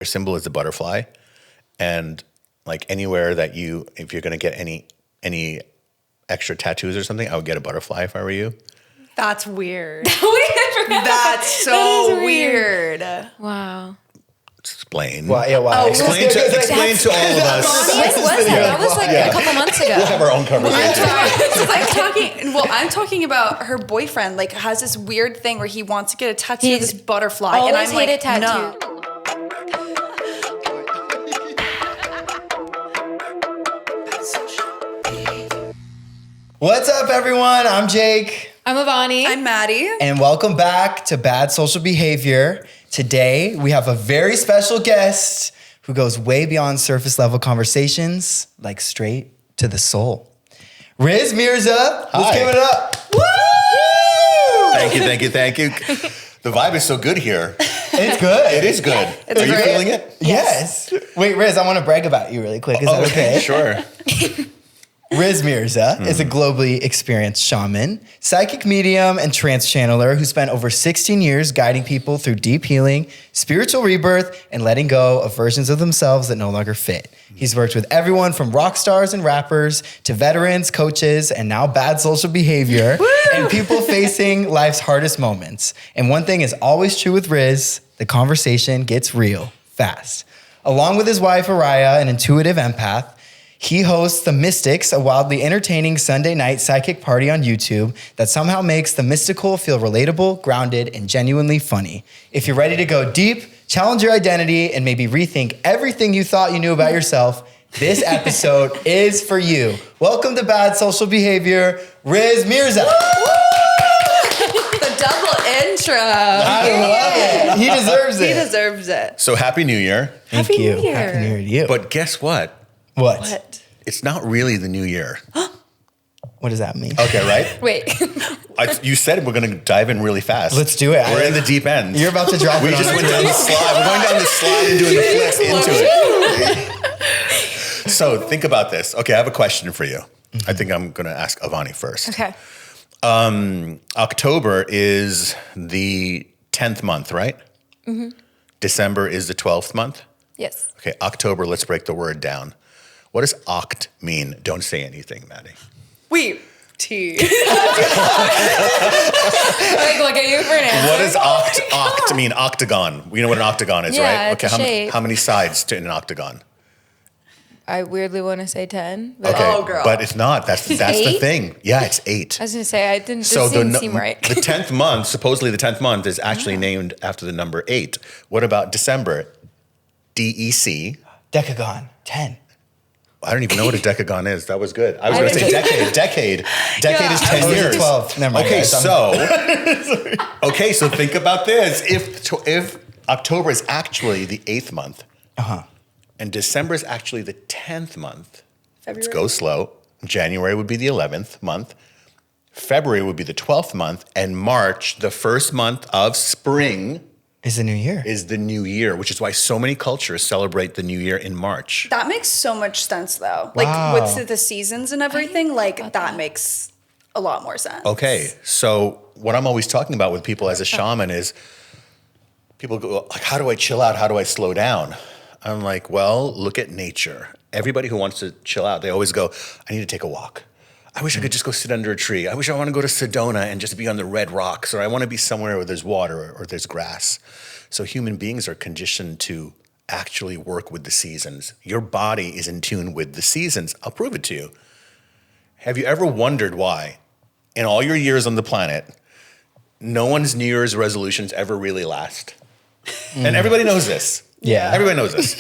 Your symbol is the butterfly, and like anywhere that if you're gonna get any extra tattoos or something, I would get a butterfly if I were you. That's weird. That's so weird. Wow. Explain. Well, yeah, wow. Explain to all of us. When was that? That was like a couple months ago. We'll have our own conversation. I'm talking about her boyfriend, like, has this weird thing where he wants to get a tattoo of this butterfly. Always And I'm like, hated tattoo. no. What's up, everyone? I'm Jake. I'm Avani. I'm Maddie. And welcome back to Bad Social Behavior. Today, we have a very special guest who goes way beyond surface level conversations, like straight to the soul. Riz Mirza, let's give it up. Woo! Thank you. The vibe is so good here. It's good. It is good. It's Are you great. feeling it? Yes. Wait, Riz, I want to brag about you really quick. Is that okay? Sure. Riz Mirza is a globally experienced shaman, psychic medium, and trance channeler who spent over 16 years guiding people through deep healing, spiritual rebirth, and letting go of versions of themselves that no longer fit. He's worked with everyone from rock stars and rappers to veterans, coaches, and now bad social behavior, and people facing life's hardest moments. And one thing is always true with Riz, the conversation gets real fast. Along with his wife, Araya, an intuitive empath, he hosts The Mystics, a wildly entertaining Sunday night psychic party on YouTube that somehow makes the mystical feel relatable, grounded, and genuinely funny. If you're ready to go deep, challenge your identity, and maybe rethink everything you thought you knew about yourself, this episode is for you. Welcome to Bad Social Behavior, Riz Mirza. The double intro. I love it. He deserves it. He deserves it. So happy New Year. Thank Happy you. New Year. Happy New Year to you. But guess what? What? It's not really the new year. What does that mean? Okay, right? Wait. You said we're going to dive in really fast. Let's do it. We're in the deep end. You're about to drop We it just on went us. down the slide. We're going down the slide and doing the flip into it. So think about this. Okay, I have a question for you. I think I'm going to ask Avani first. Okay. October is the 10th month, right? Mm-hmm. December is the 12th month? Yes. Okay, October, let's break the word down. What does oct mean? Don't say anything, Maddie. Wait. T. Like, look at you for an answer. What does oct mean? Octagon. We know what an octagon is, Yeah, right? it's a shape. How many sides to an octagon? I weirdly want to say 10. But Okay, Oh, girl. but it's not. That's the 8? thing. Yeah, it's 8. I was going to say, I didn't, So this didn't seem right. the 10th month, supposedly the 10th month, is actually named after the number 8. What about December? DEC. Decagon, 10. I don't even know what a decagon is. That was good. I was going to say decade. Decade is 10 years. 12. Never mind, Okay, guys. so think about this. If October is actually the 8th month, and December is actually the 10th month, let's go slow. January would be the 11th month. February would be the 12th month. And March, the first month of spring, Is the new year. is the new year, which is why so many cultures celebrate the new year in March. That makes so much sense, though. Wow. Like, with the seasons and everything, like, that makes a lot more sense. Okay, so what I'm always talking about with people as a shaman is people go, like, how do I chill out? How do I slow down? I'm like, well, look at nature. Everybody who wants to chill out, they always go, I need to take a walk. I wish I could just go sit under a tree. I wish I want to go to Sedona and just be on the red rocks, or I want to be somewhere where there's water or there's grass. So human beings are conditioned to actually work with the seasons. Your body is in tune with the seasons. I'll prove it to you. Have you ever wondered why, in all your years on the planet, no one's New Year's resolutions ever really last? And everybody knows this. Yeah. Everybody knows this.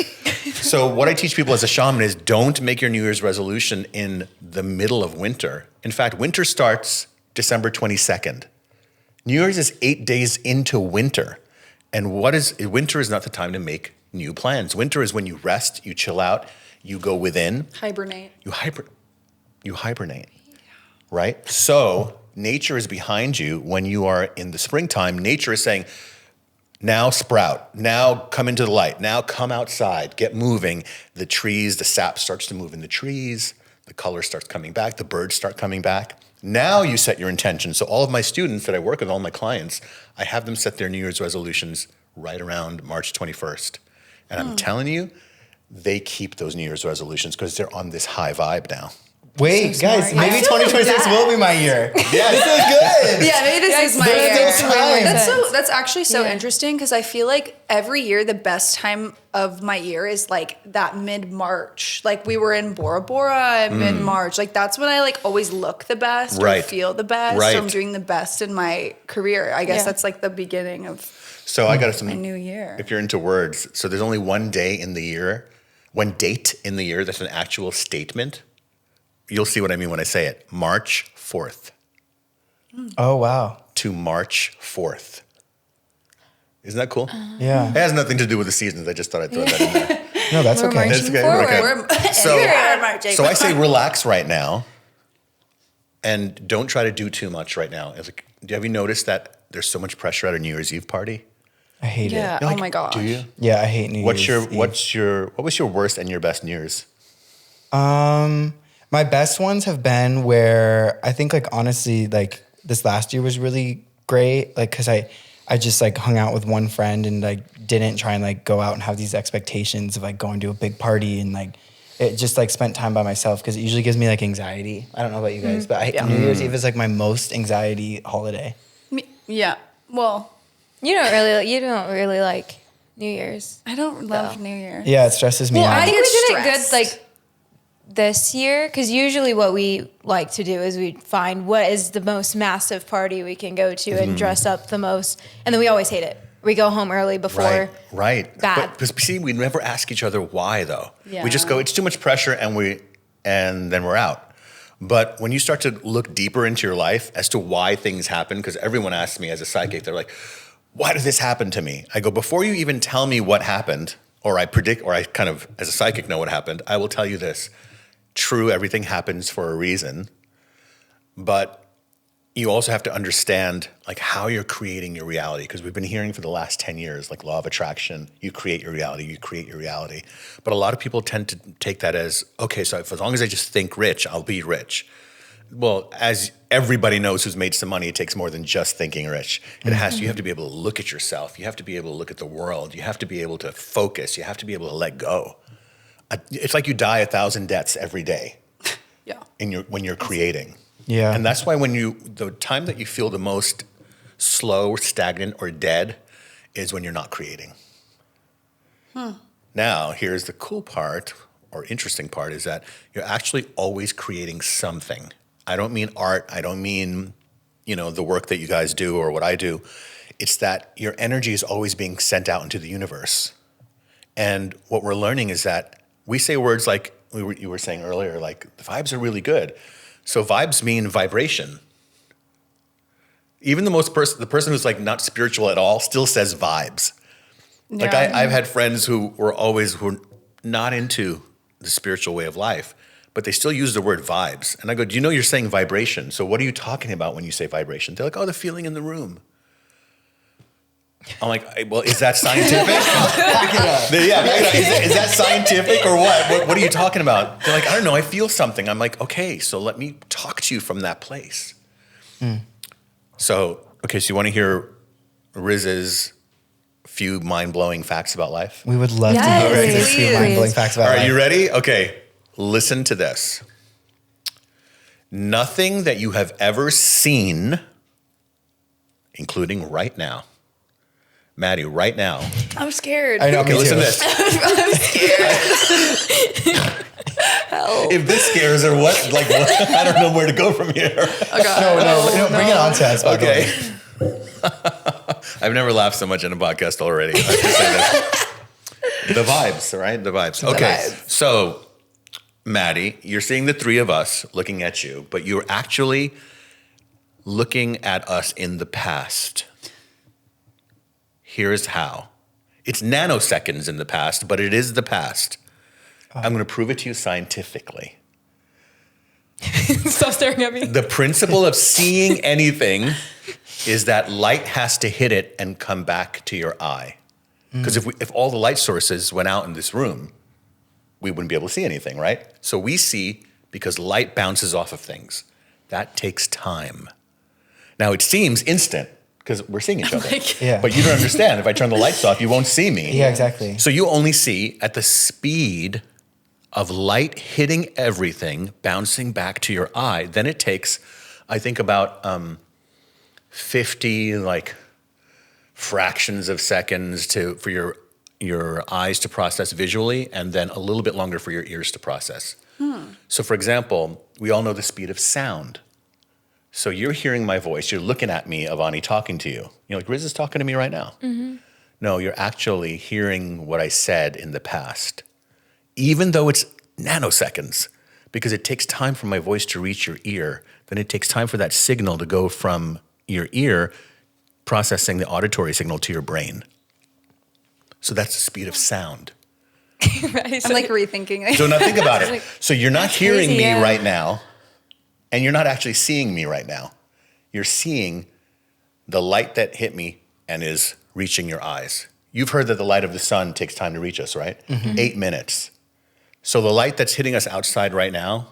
So what I teach people as a shaman is don't make your New Year's resolution in the middle of winter. In fact, winter starts December 22nd. New Year's is 8 days into winter. And winter is not the time to make new plans. Winter is when you rest, you chill out, you go within. Hibernate. You hibernate, right? So nature is behind you when you are in the springtime. Nature is saying, now sprout, now come into the light, now come outside, get moving. The trees, the sap starts to move in the trees, the color starts coming back, the birds start coming back. Now you set your intention. So all of my students that I work with, all my clients, I have them set their New Year's resolutions right around March 21st. And I'm telling you, they keep those New Year's resolutions because they're on this high vibe now. Wait, So guys, smart. maybe I feel 2026 bad. will be my year. Yeah. This is good. Yeah, maybe this is my there's year. still time. That's actually so Yeah. interesting because I feel like every year the best time of my year is like that mid-March. Like we were in Bora Bora in mid-March. Like that's when I like always look the best or Right. feel the best Right. or I'm doing the best in my career. I guess Yeah. that's like the beginning of So I got my some. new year. If you're into words, so there's only one day in the year, one date in the year that's an actual statement. You'll see what I mean when I say it. March 4th Oh, wow. to March 4th. Isn't that cool? Yeah. It has nothing to do with the seasons. I just thought I'd throw that in there. No, that's We're okay. marching That's okay. forward. Okay. We're, So- we're marching. So I say relax right now and don't try to do too much right now. It's like, have you noticed that there's so much pressure at a New Year's Eve party? I hate Yeah. it. You're Oh like, my gosh. Do you? Yeah, I hate New What Year's Eve. was your worst and your best New Year's? My best ones have been where I think like honestly like this last year was really great like because I just like hung out with one friend and like didn't try and like go out and have these expectations of like going to a big party and like it just like spent time by myself because it usually gives me like anxiety. I don't know about you guys, but New Year's Eve is like my most anxiety holiday. Yeah. Well, You don't really like New Year's. I don't love New Year. Yeah, it stresses me Well, out. I think we get did it good stressed. like this year because usually what we like to do is we find what is the most massive party we can go to and dress up the most, and then we always hate it. We go home early before. Right. bad. But see, we never ask each other why though. Yeah. We just go, it's too much pressure and then we're out. But when you start to look deeper into your life as to why things happen, because everyone asks me as a psychic, they're like, why did this happen to me? I go, before you even tell me what happened, or I predict, or I kind of, as a psychic, know what happened, I will tell you this. True, everything happens for a reason, but you also have to understand like how you're creating your reality, because we've been hearing for the last 10 years, like law of attraction, you create your reality, you create your reality. But a lot of people tend to take that as, okay, so if, as long as I just think rich, I'll be rich. Well, as everybody knows who's made some money, it takes more than just thinking rich. You have to be able to look at yourself. You have to be able to look at the world. You have to be able to focus. You have to be able to let go. It's like you die 1,000 deaths every day Yeah. when you're creating. Yeah. And that's why the time that you feel the most slow, stagnant, or dead is when you're not creating. Now, here's the cool part or interesting part is that you're actually always creating something. I don't mean art. I don't mean, the work that you guys do or what I do. It's that your energy is always being sent out into the universe. And what we're learning is that we say words like you were saying earlier, like the vibes are really good. So vibes mean vibration. Even the person who's like not spiritual at all still says vibes. Like I've had friends who were not into the spiritual way of life, but they still use the word vibes. And I go, do you know you're saying vibration? So what are you talking about when you say vibration? They're like, oh, the feeling in the room. I'm like, well, is that scientific? Is that scientific or what? What are you talking about? They're like, I don't know, I feel something. I'm like, okay, so let me talk to you from that place. So you want to hear Riz's few mind-blowing facts about life? We would love to Yes, hear these few please. mind-blowing facts about All right, life. you ready? Okay, listen to this. Nothing that you have ever seen, including right now, Maddie, right now. I'm scared. I know. Okay, me listen too. to this. If this scares her, what? I don't know where to go from here. Oh God. No, bring it on to us. by the way. Okay. I've never laughed so much in a podcast already. I have to say this. The vibes, right? The vibes. Okay. So, Maddie, you're seeing the three of us looking at you, but you're actually looking at us in the past. Here's how. It's nanoseconds in the past, but it is the past. I'm going to prove it to you scientifically. Stop staring at me. The principle of seeing anything is that light has to hit it and come back to your eye. Because if all the light sources went out in this room, we wouldn't be able to see anything, right? So we see because light bounces off of things. That takes time. Now it seems instant because we're seeing each other. Yeah. But you don't understand. If I turn the lights off, you won't see me. Yeah, exactly. So you only see at the speed of light hitting everything, bouncing back to your eye. Then it takes, I think, about 50 like fractions of seconds for your eyes to process visually, and then a little bit longer for your ears to process. So for example, we all know the speed of sound. So you're hearing my voice, you're looking at me, Avani, talking to you. You're like, Riz is talking to me right now. No, you're actually hearing what I said in the past, even though it's nanoseconds, because it takes time for my voice to reach your ear. Then it takes time for that signal to go from your ear, processing the auditory signal to your brain. So that's the speed of sound. Right. I'm like rethinking. So now think about it. So you're not hearing crazy, me yeah. right now, and you're not actually seeing me right now. You're seeing the light that hit me and is reaching your eyes. You've heard that the light of the sun takes time to reach us, right? 8 minutes. So the light that's hitting us outside right now,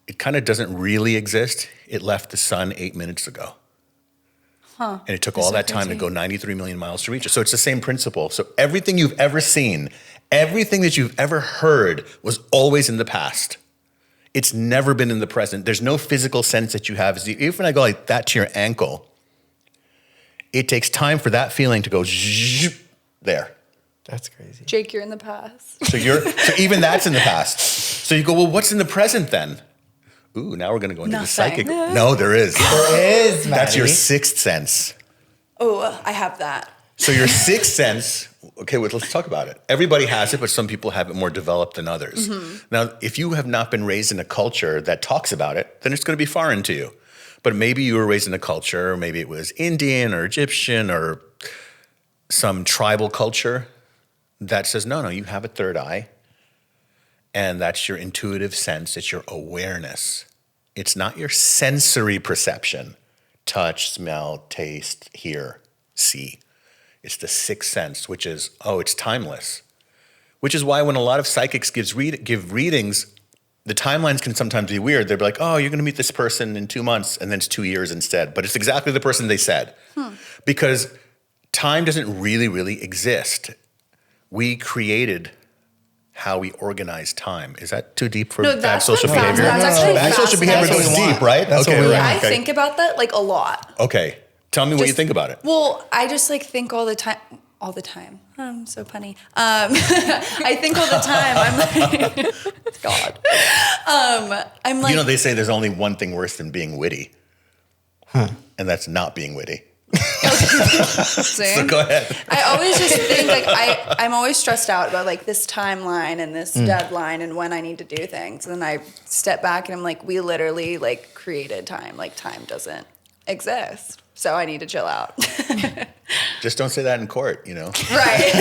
it kind of doesn't really exist. It left the sun 8 minutes ago. And it took all that time to go 93 million miles to reach us. So it's the same principle. So everything you've ever seen, everything that you've ever heard was always in the past. It's never been in the present. There's no physical sense that you have. Even when I go like that to your ankle, it takes time for that feeling to go zzzz, there. That's crazy. Jake, you're in the past. So even that's in the past. So you go, well, what's in the present then? Ooh, now we're going to go into the psychic. No, there is. There is, Maddie. That's your sixth sense. Oh, I have that. So your sixth sense, okay, well, let's talk about it. Everybody has it, but some people have it more developed than others. Now, if you have not been raised in a culture that talks about it, then it's going to be foreign to you. But maybe you were raised in a culture, maybe it was Indian or Egyptian or some tribal culture that says, no, you have a third eye. And that's your intuitive sense. It's your awareness. It's not your sensory perception. Touch, smell, taste, hear, see. It's the sixth sense, which is, it's timeless. Which is why when a lot of psychics give readings, the timelines can sometimes be weird. They'll be like, you're going to meet this person in 2 months, and then it's 2 years instead. But it's exactly the person they said. Because time doesn't really exist. We created how we organize time. Is that too deep for bad social behavior? That's actually bad social behavior fascinating. goes deep, right? That's what we want. I think about that like a lot. Okay. Tell me what you think about it. Well, I just like think all the time. All the time. I'm so punny. I think all the time. I'm like, God. I'm like, They say there's only one thing worse than being witty. And that's not being witty. So go ahead. I always just think like I'm always stressed out about like this timeline and this deadline and when I need to do things. And then I step back and I'm like, we literally like created time. Like time doesn't exist. So I need to chill out. Just don't say that in court, Right.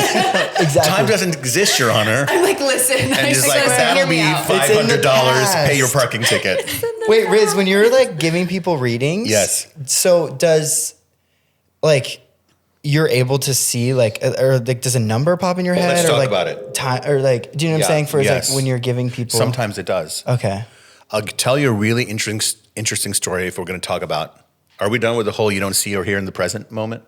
Exactly. Time doesn't exist, Your Honor. I'm like, listen. And just like, hear that'll me be out. $500, pay your parking ticket. Wait, Riz, when you're like giving people readings, Yes. So does like you're able to see like or like does a number pop in your head? let's or talk like about it. Time or like do you know what I'm saying? For yes. like when you're giving people Sometimes it does. Okay. I'll tell you a really interesting story if we're going to talk about. Are we done with the whole you don't see or hear in the present moment?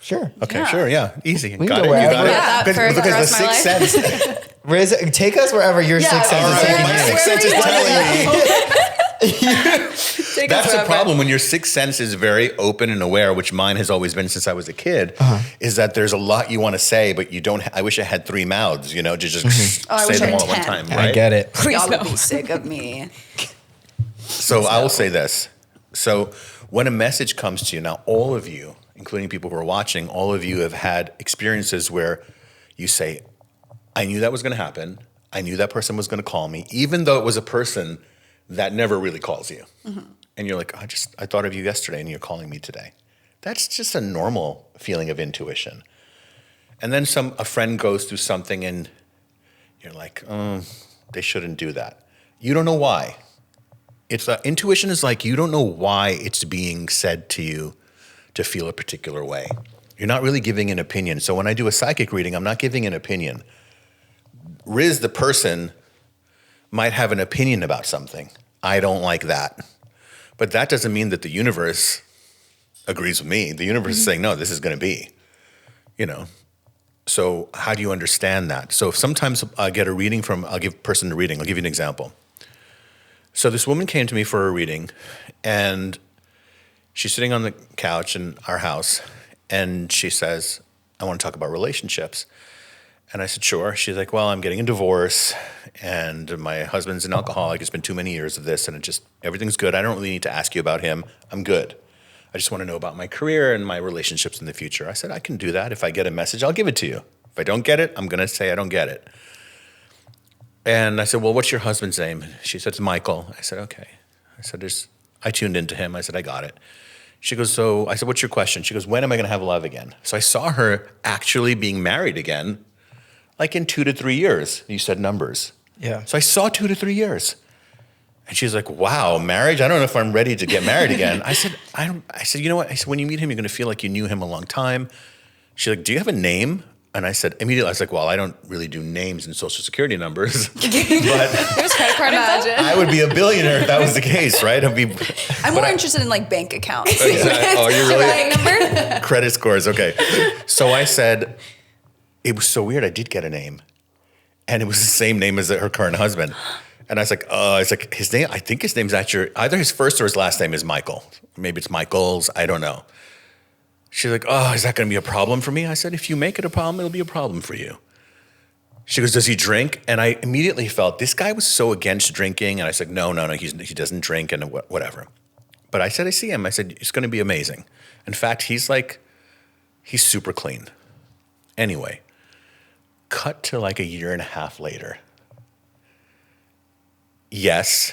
Sure. Okay, Yeah. sure, yeah, easy. We Got can it. go You wherever. got it. Yeah, Because for the the rest of my sixth life. sense. Riz, take us wherever your sixth sense all is right, taking my you. sixth sense is telling me. Take That's us the forever. problem when your sixth sense is very open and aware, which mine has always been since I was a kid, is that there's a lot you want to say, but you don't. I wish I had three mouths, to just I say wish I them all had at one 10. time. Right? I get it. Y'all would be sick of me. So I will say this. So when a message comes to you, now all of you, including people who are watching, all of you have had experiences where you say, I knew that was going to happen. I knew that person was going to call me, even though it was a person that never really calls you. And you're like, I thought of you yesterday and you're calling me today. That's just a normal feeling of intuition. And then a friend goes through something and you're like, they shouldn't do that. You don't know why. Intuition is like, you don't know why it's being said to you to feel a particular way. You're not really giving an opinion. So when I do a psychic reading, I'm not giving an opinion. Riz, the person, might have an opinion about something. I don't like that. But that doesn't mean that the universe agrees with me. The universe is saying, no, this is going to be, you know. So how do you understand that? So sometimes I get a reading I'll give a person a reading. I'll give you an example. So this woman came to me for a reading, and she's sitting on the couch in our house, and she says, I want to talk about relationships. And I said, sure. She's like, well, I'm getting a divorce, and my husband's an alcoholic. It's been too many years of this, and everything's good. I don't really need to ask you about him. I'm good. I just want to know about my career and my relationships in the future. I said, I can do that. If I get a message, I'll give it to you. If I don't get it, I'm going to say I don't get it. And I said, well, what's your husband's name? She said, it's Michael. I said, okay. I said, I tuned into him. I said, I got it. She goes, so I said, what's your question? She goes, when am I going to have love again? So I saw her actually being married again, like in 2 to 3 years. You said numbers. Yeah. So I saw 2 to 3 years. And she's like, wow, marriage? I don't know if I'm ready to get married again. I said, you know what? I said, when you meet him, you're going to feel like you knew him a long time. She's like, do you have a name? And I said, immediately, I was like, well, I don't really do names and social security numbers. But There's credit card info. I would be a billionaire if that was the case, right? I'm more interested in like bank accounts. Exactly. Oh, you're really? Number? Credit scores, okay. So I said, it was so weird. I did get a name. And it was the same name as her current husband. And I was like, his name, I think his name's actually, either his first or his last name is Michael. Maybe it's Michael's, I don't know. She's like, oh, is that going to be a problem for me? I said, if you make it a problem, it'll be a problem for you. She goes, does he drink? And I immediately felt this guy was so against drinking. And I said, no, he doesn't drink and whatever. But I said, I see him. I said, it's going to be amazing. In fact, he's super clean. Anyway, cut to like a year and a half later. Yes,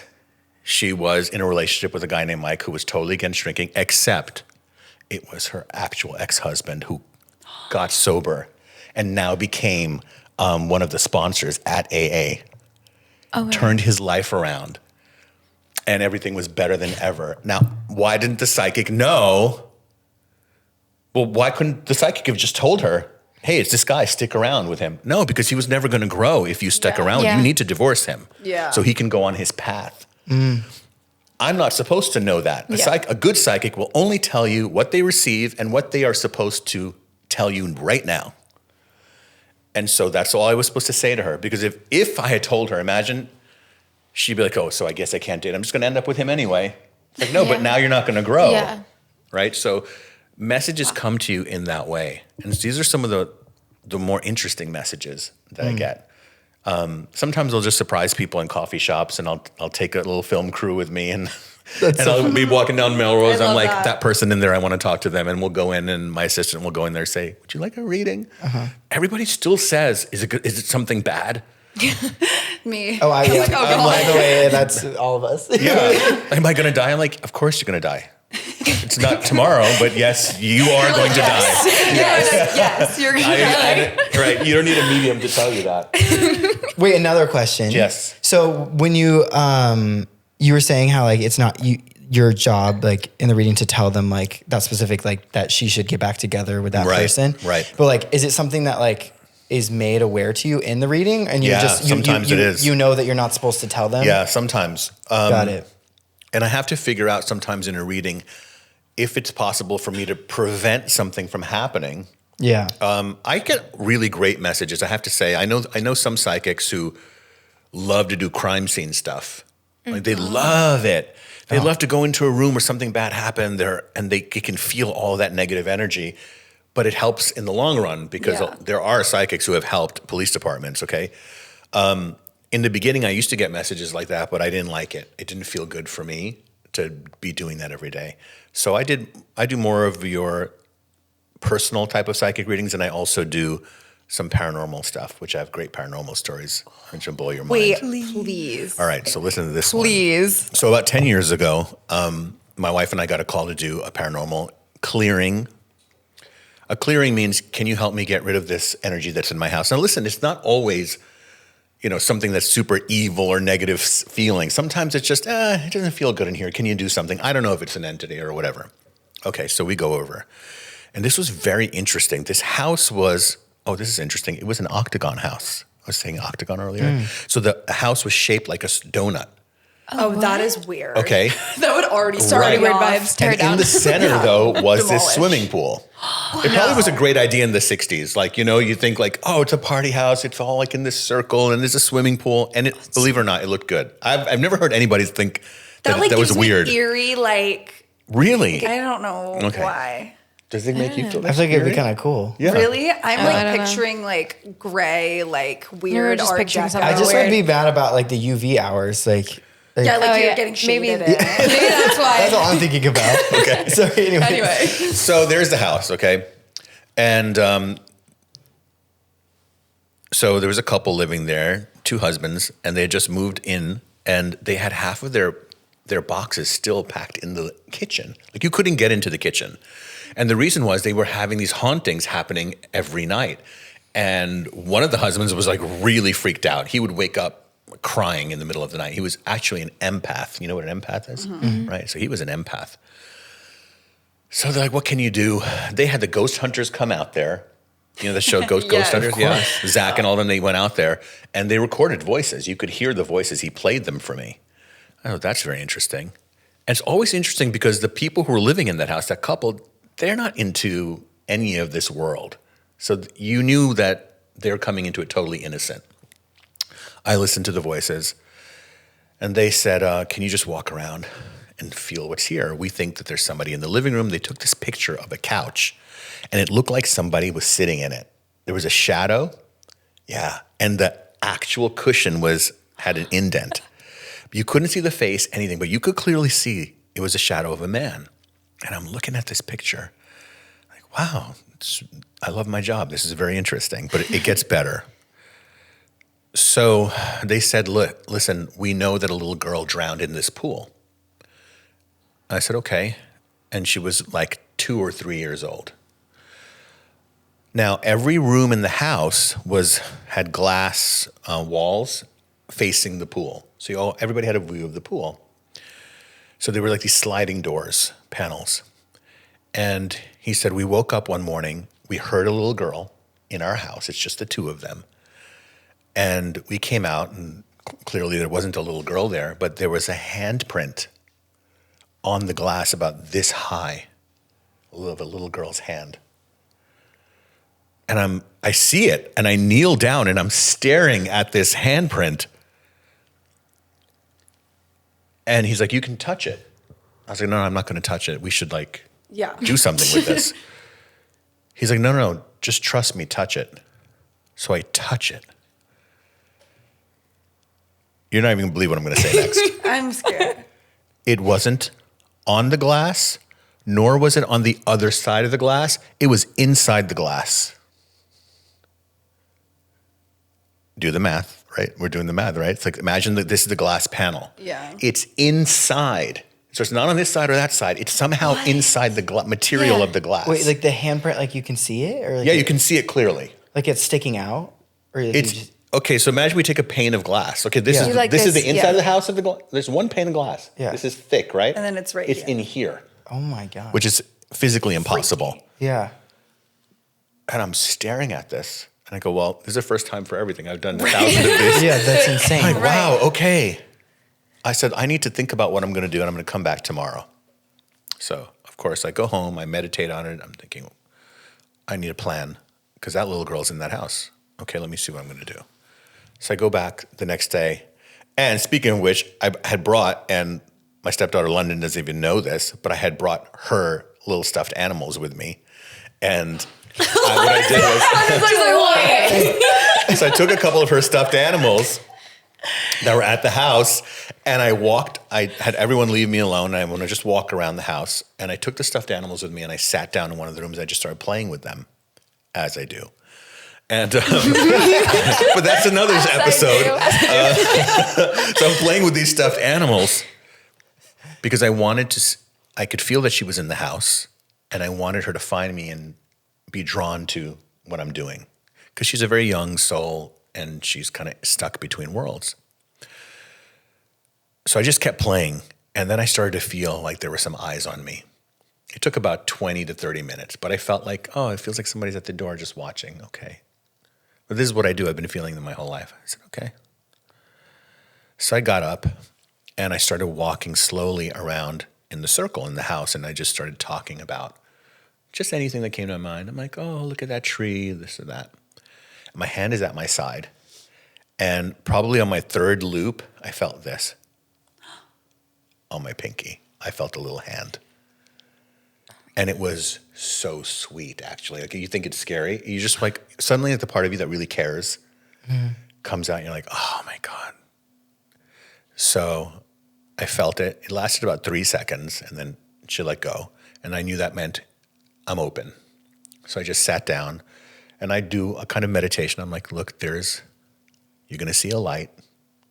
she was in a relationship with a guy named Mike who was totally against drinking, except it was her actual ex-husband who got sober and now became one of the sponsors at AA. Oh, right. Turned his life around, and everything was better than ever. Now, why didn't the psychic know? Well, why couldn't the psychic have just told her, hey, it's this guy, stick around with him? No, because he was never going to grow if you stuck around. Yeah. You need to divorce him so he can go on his path. I'm not supposed to know that. A good psychic will only tell you what they receive and what they are supposed to tell you right now. And so that's all I was supposed to say to her. Because if I had told her, imagine, she'd be like, oh, so I guess I can't date. I'm just going to end up with him anyway. It's like, no, but now you're not going to grow. Yeah. Right? So messages come to you in that way. And these are some of the more interesting messages that I get. Sometimes I'll just surprise people in coffee shops, and I'll take a little film crew with me, and I'll be walking down Melrose. I'm like, that person in there, I want to talk to them, and we'll go in, and my assistant will go in there and say, would you like a reading? Everybody still says, is it something bad? Me. Oh, I'm by the way, that's all of us. Yeah. Am I going to die? I'm like, of course you're going to die. It's not tomorrow, but yes, you are going to die. Yes, you're going to die. Right. You don't need a medium to tell you that. Wait, another question. Yes. So when you were saying how like it's not your job like in the reading to tell them like that specific like that she should get back together with that person. Right. But like, is it something that like is made aware to you in the reading, and sometimes it is. You know that you're not supposed to tell them. Yeah, sometimes. Got it. And I have to figure out sometimes in a reading if it's possible for me to prevent something from happening. Yeah. I get really great messages. I have to say, I know some psychics who love to do crime scene stuff. Like they love it. They love to go into a room where something bad happened there, and they can feel all that negative energy. But it helps in the long run because there are psychics who have helped police departments. Okay. In the beginning, I used to get messages like that, but I didn't like it. It didn't feel good for me to be doing that every day. So I do more of your personal type of psychic readings, and I also do some paranormal stuff, which I have great paranormal stories, which will blow your mind. Wait, please. All right, so listen to this one. Please. So about 10 years ago, my wife and I got a call to do a paranormal clearing. A clearing means, can you help me get rid of this energy that's in my house? Now listen, it's not always something that's super evil or negative feeling. Sometimes it's just, it doesn't feel good in here. Can you do something? I don't know if it's an entity or whatever. Okay, so we go over. And this was very interesting. This house was, this is interesting. It was an octagon house. I was saying octagon earlier. So the house was shaped like a donut. Oh, that is weird. Okay. That would already It's start already me weird off. vibes. Tear And down. in the center, though, was this Demolish. swimming pool. It probably was a great idea in the 60s. Like, you think like, oh, it's a party house. It's all like in this circle and there's a swimming pool. And believe it or not, it looked good. I've never heard anybody think that like that was gives me weird. eerie, like, Really? I don't know Okay. why. Does it make you feel I like feel like it'd be kind of cool. Yeah. Really? I'm I like don't know. picturing like gray, like were weird just Art picturing Deco. something I just weird. would be mad about like the UV hours. Like Yeah, like Oh, you're yeah. getting Maybe- shaded in. Maybe that's why. that's all I'm thinking about. Okay. So anyway. Anyway. So there's the house, okay? And so there was a couple living there, 2 husbands, and they had just moved in, and they had half of their boxes still packed in the kitchen. Like you couldn't get into the kitchen. And the reason was they were having these hauntings happening every night. And one of the husbands was like really freaked out. He would wake up crying in the middle of the night. He was actually an empath. You know what an empath is? Right? So he was an empath. So they're like, what can you do? They had the ghost hunters come out there. You know the show Ghost Yes, Hunters? of Yeah. Zach and all of them, they went out there and they recorded voices. You could hear the voices. He played them for me. Oh, that's very interesting. And it's always interesting because the people who were living in that house, that couple, they're not into any of this world. So you knew that they're coming into it totally innocent. I listened to the voices and they said, can you just walk around and feel what's here? We think that there's somebody in the living room. They took this picture of a couch and it looked like somebody was sitting in it. There was a shadow. Yeah. And the actual cushion had an indent. You couldn't see the face, anything, but you could clearly see it was a shadow of a man. And I'm looking at this picture like, wow, I love my job. This is very interesting, but it gets better. So they said, look, listen, we know that a little girl drowned in this pool. I said, okay. And she was like 2 or 3 years old. Now, every room in the house had glass walls facing the pool. So everybody had a view of the pool. So there were like these sliding doors, panels. And he said, we woke up one morning, we heard a little girl in our house. It's just the 2 of them. And we came out and clearly there wasn't a little girl there, but there was a handprint on the glass about this high of a little girl's hand. And I see it and I kneel down and I'm staring at this handprint. And he's like, you can touch it. I was like, no, I'm not going to touch it. We should do something with this. He's like, no, just trust me, touch it. So I touch it. You're not even going to believe what I'm going to say next. I'm scared. It wasn't on the glass, nor was it on the other side of the glass. It was inside the glass. Do the math, right? We're doing the math, right? It's like, imagine that this is the glass panel. Yeah. It's inside. So it's not on this side or that side. It's somehow inside the material of the glass. Wait, like the handprint, like you can see it, or like yeah, you can see it clearly. like it's sticking out, or like It's you just, okay. So imagine we take a pane of glass. Okay, this Yeah. is You like this is this, the inside yeah. of the house of the glass. There's one pane of glass. Yeah. This is thick, right? And then it's right It's here. in here, oh my god, which is physically impossible. yeah. And I'm staring at this, and I go, "Well, this is the first time for everything. I've done 1,000 of this. Yeah, that's insane. Like, wow, okay." I said, "I need to think about what I'm going to do, and I'm going to come back tomorrow." So, of course, I go home, I meditate on it. I'm thinking, I need a plan because that little girl's in that house. Okay, let me see what I'm going to do. So I go back the next day. And speaking of which, I had brought, and my stepdaughter London doesn't even know this, but I had brought her little stuffed animals with me. And what I did was, so I took a couple of her stuffed animals that were at the house, and I had everyone leave me alone, and I want to just walk around the house. And I took the stuffed animals with me, and I sat down in one of the rooms. I just started playing with them, as I do. And but that's another episode. So I'm playing with these stuffed animals because I could feel that she was in the house, and I wanted her to find me and be drawn to what I'm doing because she's a very young soul and she's kind of stuck between worlds. So I just kept playing, and then I started to feel like there were some eyes on me. It took about 20 to 30 minutes, but I felt like, oh, it feels like somebody's at the door just watching. Okay. But this is what I do. I've been feeling them my whole life. I said, okay. So I got up, And I started walking slowly around in the circle in the house, and I just started talking about just anything that came to my mind. I'm like, oh, look at that tree, this or that. And my hand is at my side. And probably on my third loop, I felt this. On my pinky, I felt a little hand. And it was so sweet, actually. Like, you think it's scary. You just like, suddenly the part of you that really cares comes out and you're like, oh my God. So I felt it. It lasted about 3 seconds and then she let go. And I knew that meant I'm open. So I just sat down and I do a kind of meditation. I'm like, look, you're going to see a light.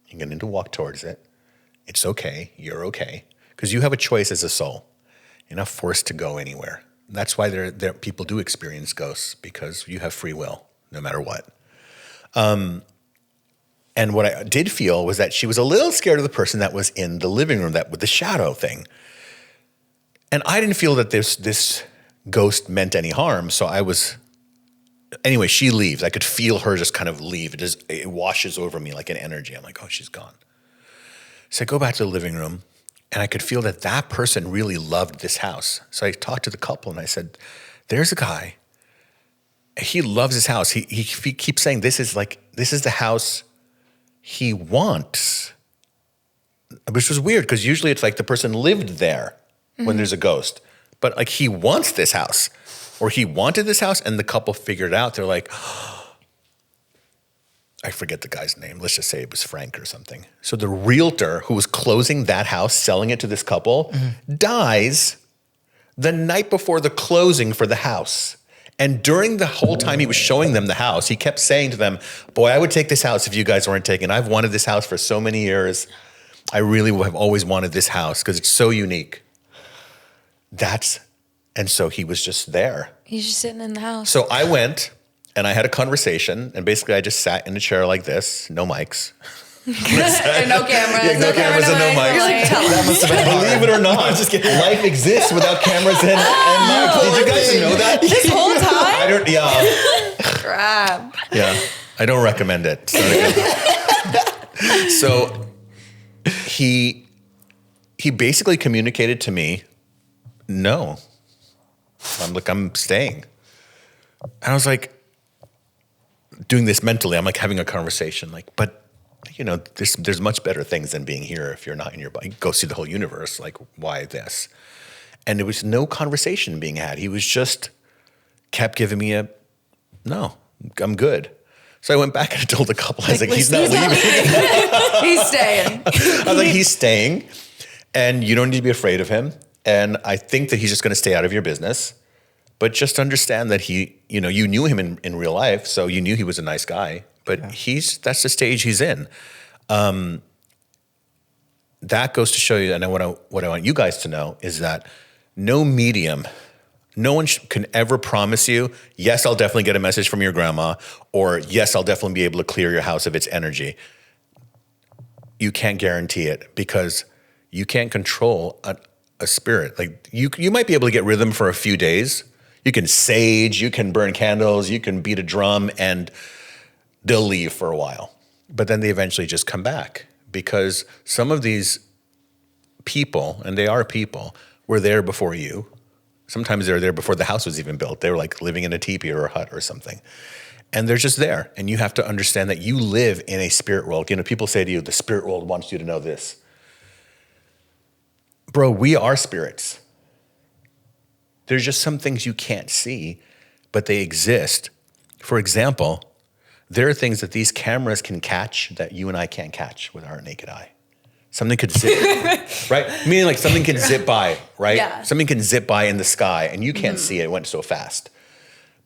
You're going to walk towards it. It's okay. You're okay. Because you have a choice as a soul. You're not forced to go anywhere. That's why people do experience ghosts, because you have free will, no matter what. And what I did feel was that she was a little scared of the person that was in the living room, that with the shadow thing. And I didn't feel that this ghost meant any harm, so I was... Anyway, she leaves. I could feel her just kind of leave. It washes over me like an energy. I'm like, oh, she's gone. So I go back to the living room, and I could feel that person really loved this house. So I talked to the couple, and I said, there's a guy. He loves his house. He keeps saying this is the house he wants, which was weird because usually it's like the person lived there when there's a ghost. But like he wants this house, or he wanted this house, and the couple figured it out. They're like, I forget the guy's name. Let's just say it was Frank or something. So the realtor who was closing that house, selling it to this couple, dies the night before the closing for the house. And during the whole time he was showing them the house, he kept saying to them, boy, I would take this house if you guys weren't taking it. I've wanted this house for so many years. I really have always wanted this house because it's so unique. And so he was just there. He's just sitting in the house. So I went and I had a conversation, and basically I just sat in a chair like this, no mics. No cameras. Yeah, no cameras and no mics. That must have been Believe it or not, life exists without cameras and mics. Did you guys know that? This whole time? I don't. Yeah. Crap. Yeah. I don't recommend it. So he basically communicated to me, no. I'm staying. And I was like, doing this mentally, I'm like having a conversation, like, but you know, there's much better things than being here if you're not in your body. Go see the whole universe. Like, why this? And there was no conversation being had. He was just kept giving me no, I'm good. So I went back and I told the couple, I was like, he's not leaving. He's staying. I was like, he's staying, and you don't need to be afraid of him. And I think that he's just going to stay out of your business. But just understand that you knew him in real life, so you knew he was a nice guy. But that's the stage he's in. That goes to show you, and what I want you guys to know is that no medium, no one can ever promise you, yes, I'll definitely get a message from your grandma, or yes, I'll definitely be able to clear your house of its energy. You can't guarantee it because you can't control a spirit. Like you might be able to get rhythm for a few days. You can sage, you can burn candles, you can beat a drum, and they'll leave for a while. But then they eventually just come back because some of these people, and they are people, were there before you. Sometimes they were there before the house was even built. They were like living in a teepee or a hut or something. And they're just there. And you have to understand that you live in a spirit world. You know, people say to you, the spirit world wants you to know this. Bro, we are spirits. There's just some things you can't see, but they exist. For example, there are things that these cameras can catch that you and I can't catch with our naked eye. Something could zip, right? Meaning like something can zip by, right? Yeah. Something can zip by in the sky and you can't see it. It went so fast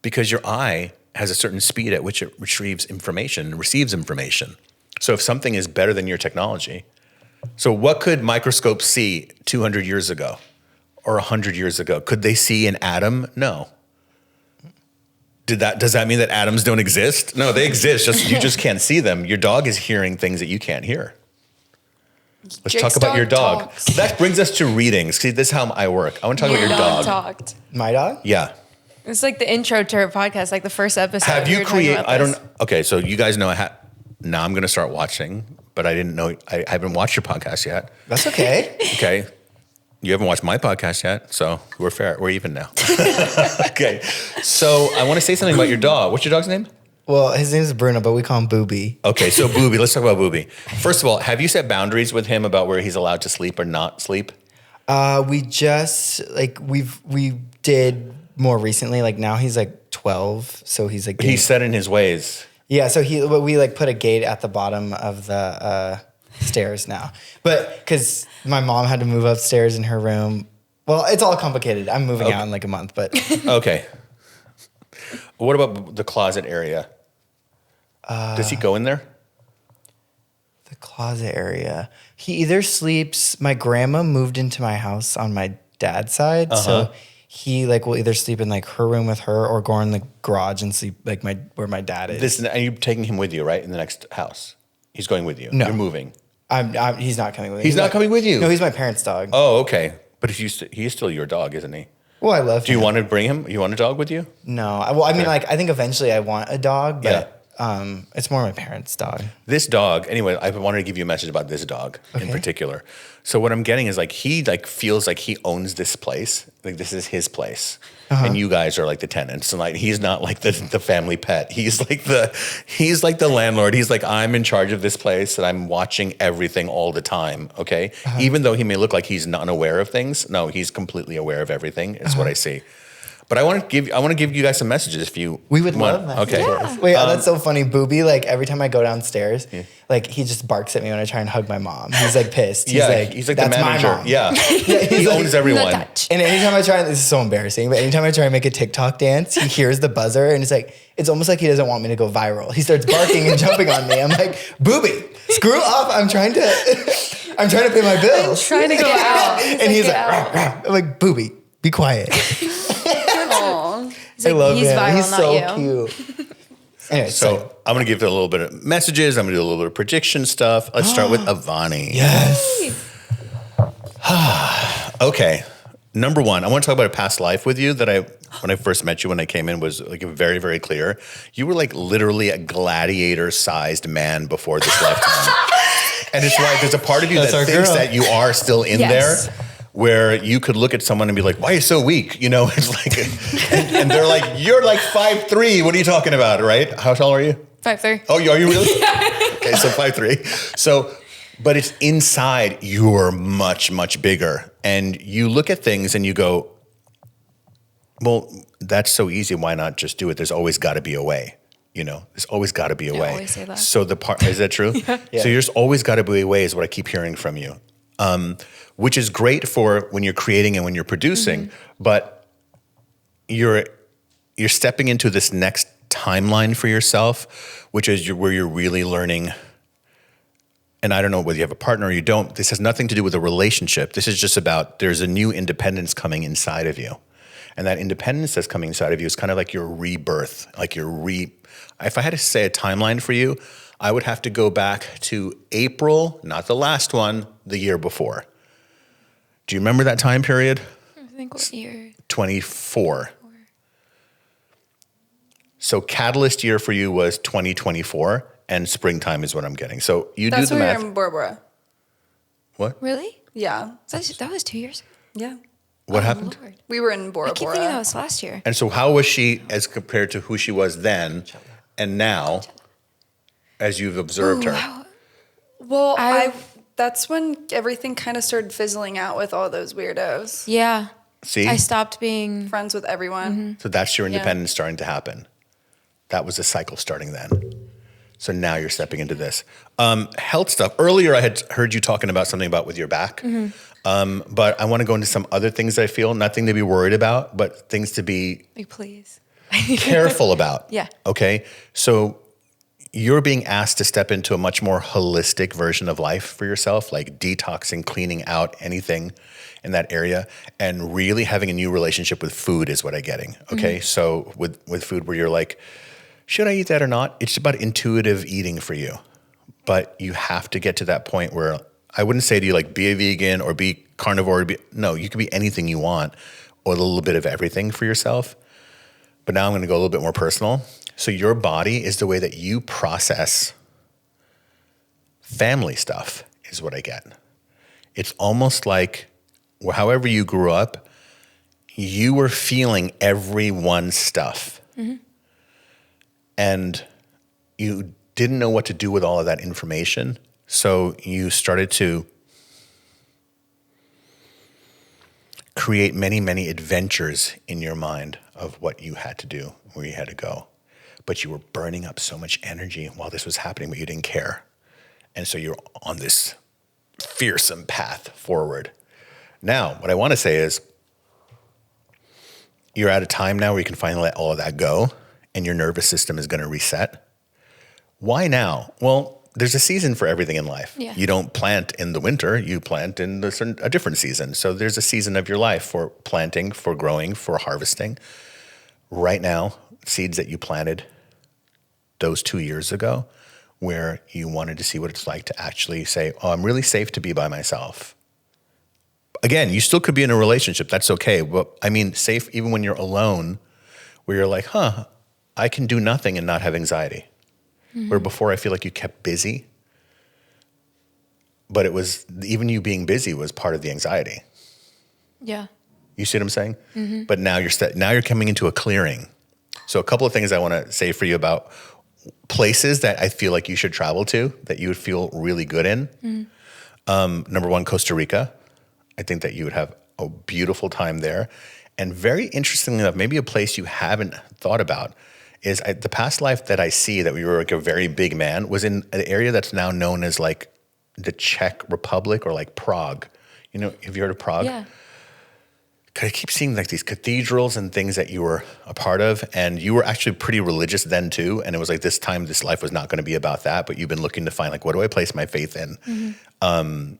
because your eye has a certain speed at which it retrieves information and receives information. So if something is better than your technology, so what could microscopes see 200 years ago or 100 years ago? Could they see an atom? No. Does that mean that atoms don't exist? No, they exist. You just can't see them. Your dog is hearing things that you can't hear. Let's Jake's talk about your dog. talks. That brings us to readings. See, this is how I work. I want to talk about your dog. Talked. My dog? Yeah. It's like the intro to our podcast, like the first episode. Have we you were talking created? about I this. don't. Okay, so you guys know. Now I'm going to start watching, but but I didn't know. I haven't watched your podcast yet. That's okay. Okay. You haven't watched my podcast yet, so we're fair. We're even now. Okay. So I want to say something about your dog. What's your dog's name? Well, his name is Bruno, but we call him Booby. Okay, so Booby. Let's talk about Booby. First of all, have you set boundaries with him about where he's allowed to sleep or not sleep? We just we did more recently. Like now he's like 12, so he's like He's set in his ways. yeah. So we like put a gate at the bottom of the stairs now, but because my mom had to move upstairs in her room. Well, it's all complicated. I'm moving out in like a month, but Okay. What about the closet area? Does he go in there? the closet area. He either sleeps. My grandma moved into my house on my dad's side, so he like will either sleep in like her room with her or go in the garage and sleep like where my dad is. And you're taking him with you, right? In the next house. He's going with you. No. You're moving. He's not coming with me. He's not coming with you? No, he's my parents' dog. Oh, okay. But he's still your dog, isn't he? Well, I love Do you him. want to bring him? You want a dog with you? No. I mean, like, I think eventually I want a dog, but it's more my parents' dog. This dog, anyway, I wanted to give you a message about this dog in Okay. particular. So what I'm getting is like he like feels like he owns this place. Like this is his place. And you guys are like the tenants. And like he's not like the family pet. He's like the landlord. He's like, I'm in charge of this place and I'm watching everything all the time. Okay. Even though he may look like he's not unaware of things. No, he's completely aware of everything, is what I see. But I want to give you guys some messages if you We would want. love that. Okay. Yeah. Wait, that's so funny. Booby, like every time I go downstairs, like he just barks at me when I try and hug my mom. He's like pissed. He's like that's the manager. my mom. Yeah. He like, owns everyone. touch. And anytime I try, this is so embarrassing, but anytime I try and make a TikTok dance, he hears the buzzer and it's like, it's almost like he doesn't want me to go viral. He starts barking and jumping on me. I'm like, Booby, screw up. I'm trying to pay my bills. Trying to get out. And he's like, "Rah, rah." I'm like, Booby, be quiet. Aw. I love he's him. viral, He's not so you. cute. Anyway, So I'm going to give it a little bit of messages. I'm going to do a little bit of prediction stuff. Let's start with Avani. yes. Okay. Number one, I want to talk about a past life with you that when I first met you, when I came in, was like very, very clear. You were like literally a gladiator-sized man before this lifetime. And it's why there's a part of you That's that our thinks girl. that you are still in Yes. there, where you could look at someone and be like, why are you so weak? You know, it's like, and they're like, you're like 5'3". What are you talking about, right? How tall are you? 5'3". Oh, are you really? Okay, so 5'3". So, but it's inside, you're much, much bigger. And you look at things and you go, well, that's so easy. Why not just do it? There's always got to be a way. You know, there's always got to be a way. always say that. So is that true? Yeah. So there's always got to be a way is what I keep hearing from you. Which is great for when you're creating and when you're producing, but you're stepping into this next timeline for yourself, which is where you're really learning. And I don't know whether you have a partner or you don't. This has nothing to do with a relationship. This is just about there's a new independence coming inside of you. And that independence that's coming inside of you is kind of like your rebirth, like if I had to say a timeline for you, I would have to go back to April, not the last one, the year before. Do you remember that time period? I think what year? 24. So catalyst year for you was 2024, and springtime is what I'm getting. So you That's do the when we math. were in Bora Bora. What? Really? Yeah. That was 2 years ago? Yeah. What happened? Lord. We were in Bora I keep Bora. thinking that was last year. And so how was she as compared to who she was then and now as you've observed her? Wow. Well, I- that's when everything kind of started fizzling out with all those weirdos. Yeah. See? I stopped being. Friends with everyone. So that's your independence starting to happen. That was a cycle starting then. So now you're stepping into this. Health stuff. Earlier I had heard you talking about something about with your back. But I want to go into some other things I feel, nothing to be worried about, but things to be Like, please. careful about. Yeah. Okay. So you're being asked to step into a much more holistic version of life for yourself, like detoxing, cleaning out anything in that area, and really having a new relationship with food is what I'm getting. Okay. So with food where you're like, should I eat that or not? It's about intuitive eating for you. But you have to get to that point where I wouldn't say to you like be a vegan or be carnivore. No, you can be anything you want or a little bit of everything for yourself. But now I'm going to go a little bit more personal. So your body is the way that you process family stuff is what I get. It's almost like however you grew up, you were feeling everyone's stuff. And you didn't know what to do with all of that information. So you started to create many, many adventures in your mind of what you had to do, where you had to go. But you were burning up so much energy while this was happening, but you didn't care. And so you're on this fearsome path forward. Now, what I want to say is you're at a time now where you can finally let all of that go and your nervous system is going to reset. Why now? Well, there's a season for everything in life. Yeah. You don't plant in the winter, you plant in a different season. So there's a season of your life for planting, for growing, for harvesting. Right now, seeds that you planted those 2 years ago, where you wanted to see what it's like to actually say, oh, I'm really safe to be by myself. Again, you still could be in a relationship. That's okay. But I mean, safe even when you're alone, where you're like, I can do nothing and not have anxiety. Where before I feel like you kept busy, but it was even you being busy was part of the anxiety. Yeah. You see what I'm saying? But now you're coming into a clearing. So a couple of things I want to say for you about places that I feel like you should travel to that you would feel really good in. Number one, Costa Rica. I think that you would have a beautiful time there. And very interestingly enough, maybe a place you haven't thought about is the past life that I see that we were like a very big man was in an area that's now known as like the Czech Republic or like Prague. You know, have you heard of Prague? Yeah. I keep seeing like these cathedrals and things that you were a part of, and you were actually pretty religious then too. And it was like this life was not going to be about that, but you've been looking to find like, what do I place my faith in? The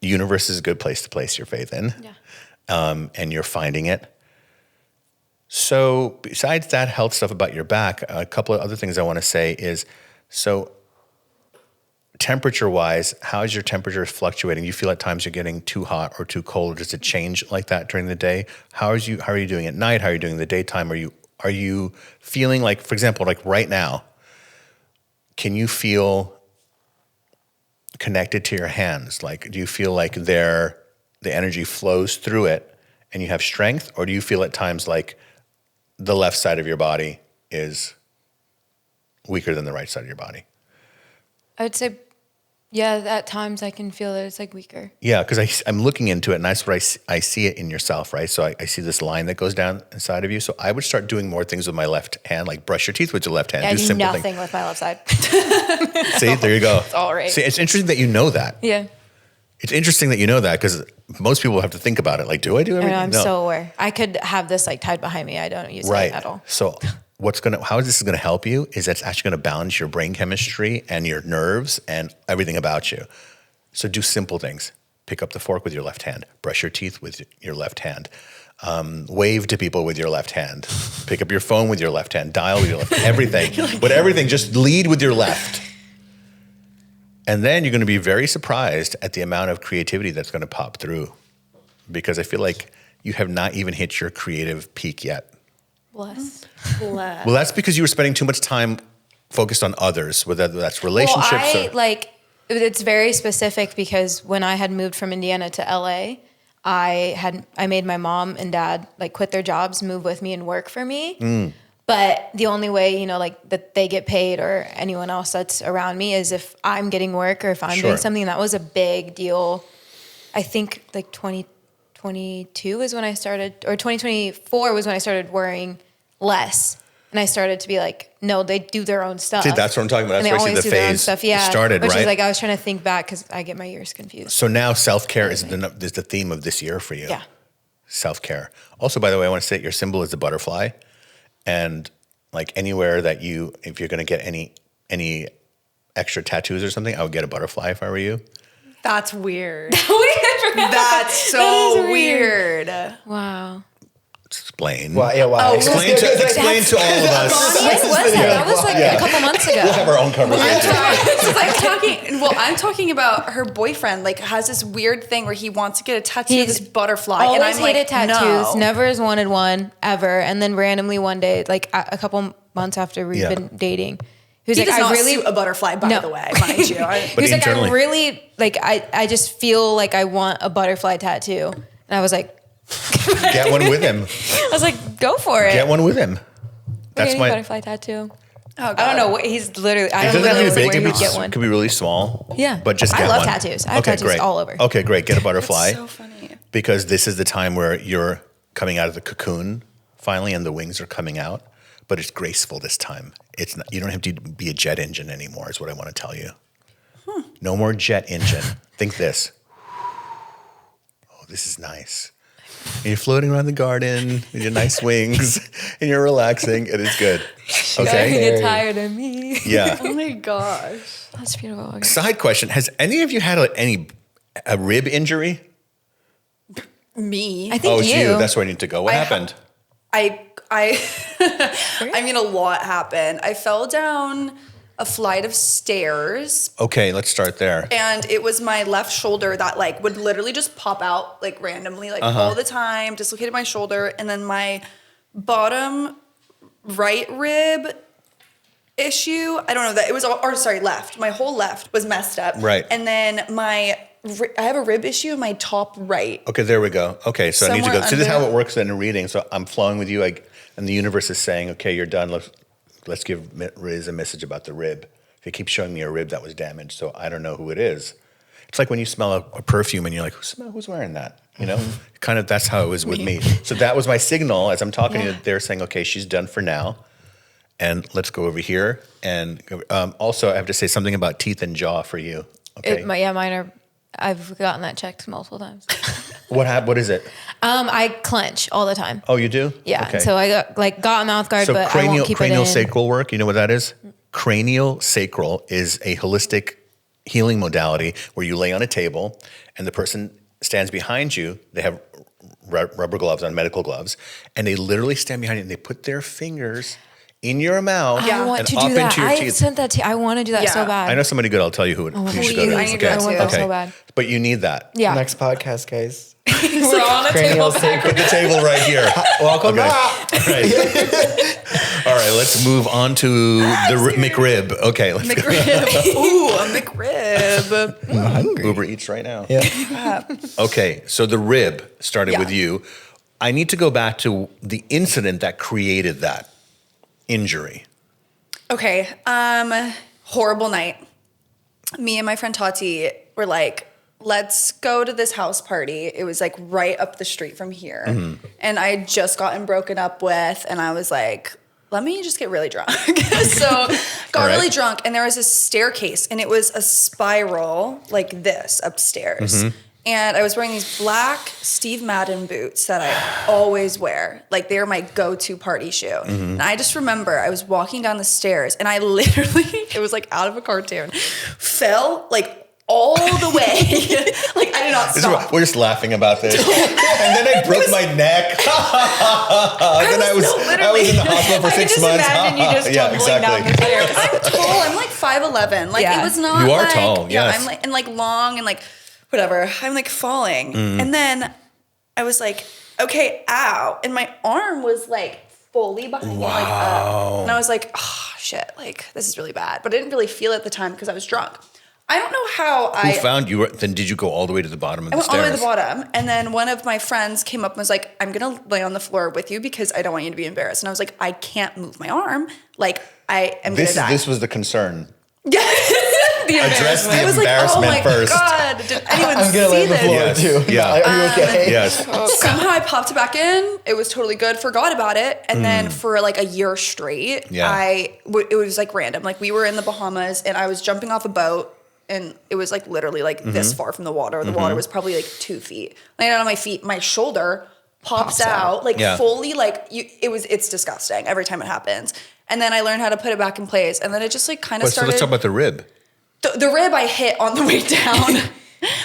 universe is a good place to place your faith in. Yeah. And you're finding it. So besides that health stuff about your back, a couple of other things I want to say is, so temperature-wise, how is your temperature fluctuating? You feel at times you're getting too hot or too cold? Does it change like that during the day? How are you doing at night? How are you doing in the daytime? Are you feeling like, for example, like right now, can you feel connected to your hands? Like, do you feel like the energy flows through it and you have strength? Or do you feel at times like the left side of your body is weaker than the right side of your body? I would say, yeah, at times I can feel that it's like weaker. Yeah, because I'm looking into it, and that's what I see it in yourself, right? So I see this line that goes down inside of you. So I would start doing more things with my left hand, like brush your teeth with your left hand. Yeah, I do simple nothing things. with my left side. See, there you go. It's all right. See, it's interesting that you know that. Yeah. It's interesting that you know that because most people have to think about it. Like, do I do everything? I'm No. so aware. I could have this like tied behind me. I don't use it at all. So how this is going to help you is that's actually going to balance your brain chemistry and your nerves and everything about you. So do simple things. Pick up the fork with your left hand. Brush your teeth with your left hand. Wave to people with your left hand. Pick up your phone with your left hand. Dial with your left hand. Everything. But everything, just lead with your left. And then you're going to be very surprised at the amount of creativity that's going to pop through. Because I feel like you have not even hit your creative peak yet. Bless. Bless. Well, that's because you were spending too much time focused on others, whether that's relationships It's very specific because when I had moved from Indiana to LA, I made my mom and dad like quit their jobs, move with me and work for me. But the only way, like that they get paid or anyone else that's around me is if I'm getting work or if I'm doing something. That was a big deal. I think like 2022 is when I started, or 2024 was when I started worrying less. And I started to be like, no, they do their own stuff. See, that's what I'm talking about. That's where I see the phase started, which right? is like, I was trying to think back because I get my years confused. So now self-care is the theme of this year for you. Yeah. Self-care. Also, by the way, I want to say your symbol is the butterfly. And like anywhere that if you're going to get any extra tattoos or something, I would get a butterfly if I were you. That's weird. That's so weird. Wow. Explain. Well, yeah, wow. Explain to all of us. When was that? That was like a couple months ago. We'll have our own conversation. I'm talking about her boyfriend, like, has this weird thing where he wants to get a tattoo of this butterfly. Always and I'm hated like, tattoos. no. Never has wanted one ever. And then randomly one day, like a couple months after we've been dating, he He was He like, does I not really suit a butterfly, by the way, mind you. He was like, internally. I really like I just feel like I want a butterfly tattoo. And I was like, Get one with him. I was like, go for it. Get one with him. That's Getting my. a butterfly tattoo. Oh, God. I don't know what he's literally. I It don't doesn't know have to be big. where It he'd could get one. be really small. Yeah. But just I get love one. tattoos. I have tattoos great. all over. Okay, great. Get a butterfly. That's so funny. Because this is the time where you're coming out of the cocoon finally, and the wings are coming out. But it's graceful this time. It's not, you don't have to be a jet engine anymore. Is what I want to tell you. No more jet engine. Think this. Oh, this is nice. And you're floating around the garden with your nice wings, and you're relaxing. It is good. Don't Okay. get tired of me. Yeah. Oh my gosh. That's beautiful. Okay. Side question: has any of you had a rib injury? Me. I think Oh, it's you. you. That's where I need to go. What I happened? I mean, a lot happened. I fell down a flight of stairs, Okay, let's start there. and it was my left shoulder that like would literally just pop out like randomly, like all the time, dislocated my shoulder, and then my bottom right rib issue. I don't know that it was, or sorry, left. My whole left was messed up. Right. And then I have a rib issue in my top right. Okay, there we go. Okay, so I need to go. Somewhere So this is how under- it works in a reading. So I'm flowing with you, and the universe is saying, "Okay, you're done. Let's give Riz a message about the rib. He keeps showing me a rib that was damaged, so I don't know who it is. It's like when you smell a perfume and you're like, who's wearing that? You know, kind of that's how it was with me. So that was my signal as I'm talking to you. They're saying, okay, she's done for now, and let's go over here. And also, I have to say something about teeth and jaw for you. Okay, Mine are. I've gotten that checked multiple times. what is it? I clench all the time. Oh, you do? Yeah. Okay. So I got a mouth guard, So but I won't keep cranial it in. sacral work, you know what that is? Cranial sacral is a holistic healing modality where you lay on a table and the person stands behind you. They have rubber gloves on, medical gloves, and they literally stand behind you and they put their fingers in your mouth I want and to up do that. into your I teeth. sent that to. I want to do that so Yeah. bad. I know somebody good. I'll tell you who you should go to. I need to go I want too. that so bad. But you need that. Yeah. Next podcast, guys. We're on a Cranial table. sacral. Put the table right here. Welcome Okay. back. All right. All right, let's move on to the McRib. Okay, let's go. McRib. Ooh, a McRib. I'm hungry. Uber Eats right now. Yeah. Okay, so the rib started Yeah. with you. I need to go back to the incident that created that injury. Okay. Horrible night. Me and my friend Tati were like, let's go to this house party. It was like right up the street from here. And I had just gotten broken up with, and I was like, let me just get really drunk. So got All right. really drunk, and there was a staircase, and it was a spiral like this upstairs. And I was wearing these black Steve Madden boots that I always wear. Like, they're my go-to party shoe. And I just remember I was walking down the stairs, and I literally, it was like out of a cartoon, fell like all the way. Like, I did not stop. We're just laughing about this. And then I broke my neck. Then I was in the hospital for I can 6 just months. imagine you just Yeah, tumbling down the stairs. I'm tall. I'm like 5'11". Like, Yeah. it was not You are like, tall, yeah, yes. I'm like, and like long and like, whatever. I'm like falling. And then I was like, okay, ow. And my arm was like fully behind me, like up. And I was like, oh, shit, like, this is really bad. But I didn't really feel it at the time because I was drunk. I don't know how Who found you? Then did you go all the way to the bottom of the I went all the way stairs? to the bottom, and then one of my friends came up and was like, I'm gonna lay on the floor with you because I don't want you to be embarrassed. And I was like, I can't move my arm. Like, I am gonna die. This was the concern. Yeah. Address the I was like, embarrassment oh my first. God, did anyone I'm gonna see lay on the this? floor Yes. too. Yeah. Are you okay? Yes. Somehow I popped it back in. It was totally good. Forgot about it. And then for like a year straight, Yeah. it was like random. Like, we were in the Bahamas and I was jumping off a boat, and it was like literally like this far from the water. The water was probably like 2 feet. Laying out on my feet, my shoulder pops out like Yeah. fully, like it's disgusting every time it happens. And then I learned how to put it back in place. And then it just like kind of So started. let's talk about the rib. The rib I hit on the way down.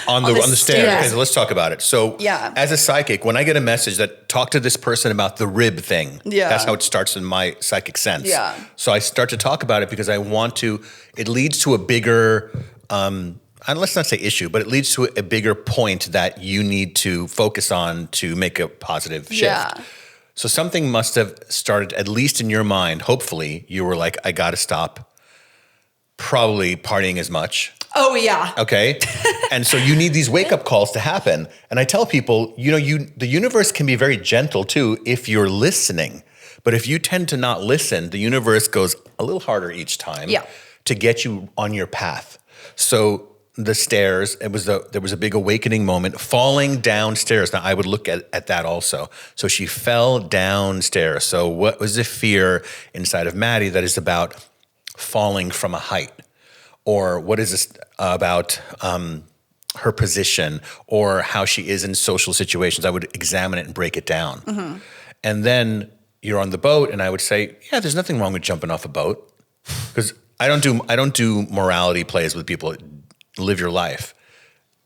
On the stairs. stairs. Okay, so let's talk about it. So, Yeah. as a psychic, when I get a message that talk to this person about the rib thing, Yeah. that's how it starts in my psychic sense. Yeah. So I start to talk about it because I want to. It leads to a bigger, and let's not say issue, but it leads to a bigger point that you need to focus on to make a positive shift. Yeah. So something must have started, at least in your mind. Hopefully, you were like, I got to stop probably partying as much. Oh yeah. Okay. And so you need these wake up calls to happen. And I tell people, the universe can be very gentle too if you're listening. But if you tend to not listen, the universe goes a little harder each time to get you on your path. So the stairs, there was a big awakening moment, falling downstairs. Now I would look at that also. So she fell downstairs. So what was the fear inside of Madi that is about falling from a height? Or what is this about her position or how she is in social situations? I would examine it and break it down. Mm-hmm. And then you're on the boat and I would say, yeah, there's nothing wrong with jumping off a boat. Because I don't do morality plays with people. Live your life.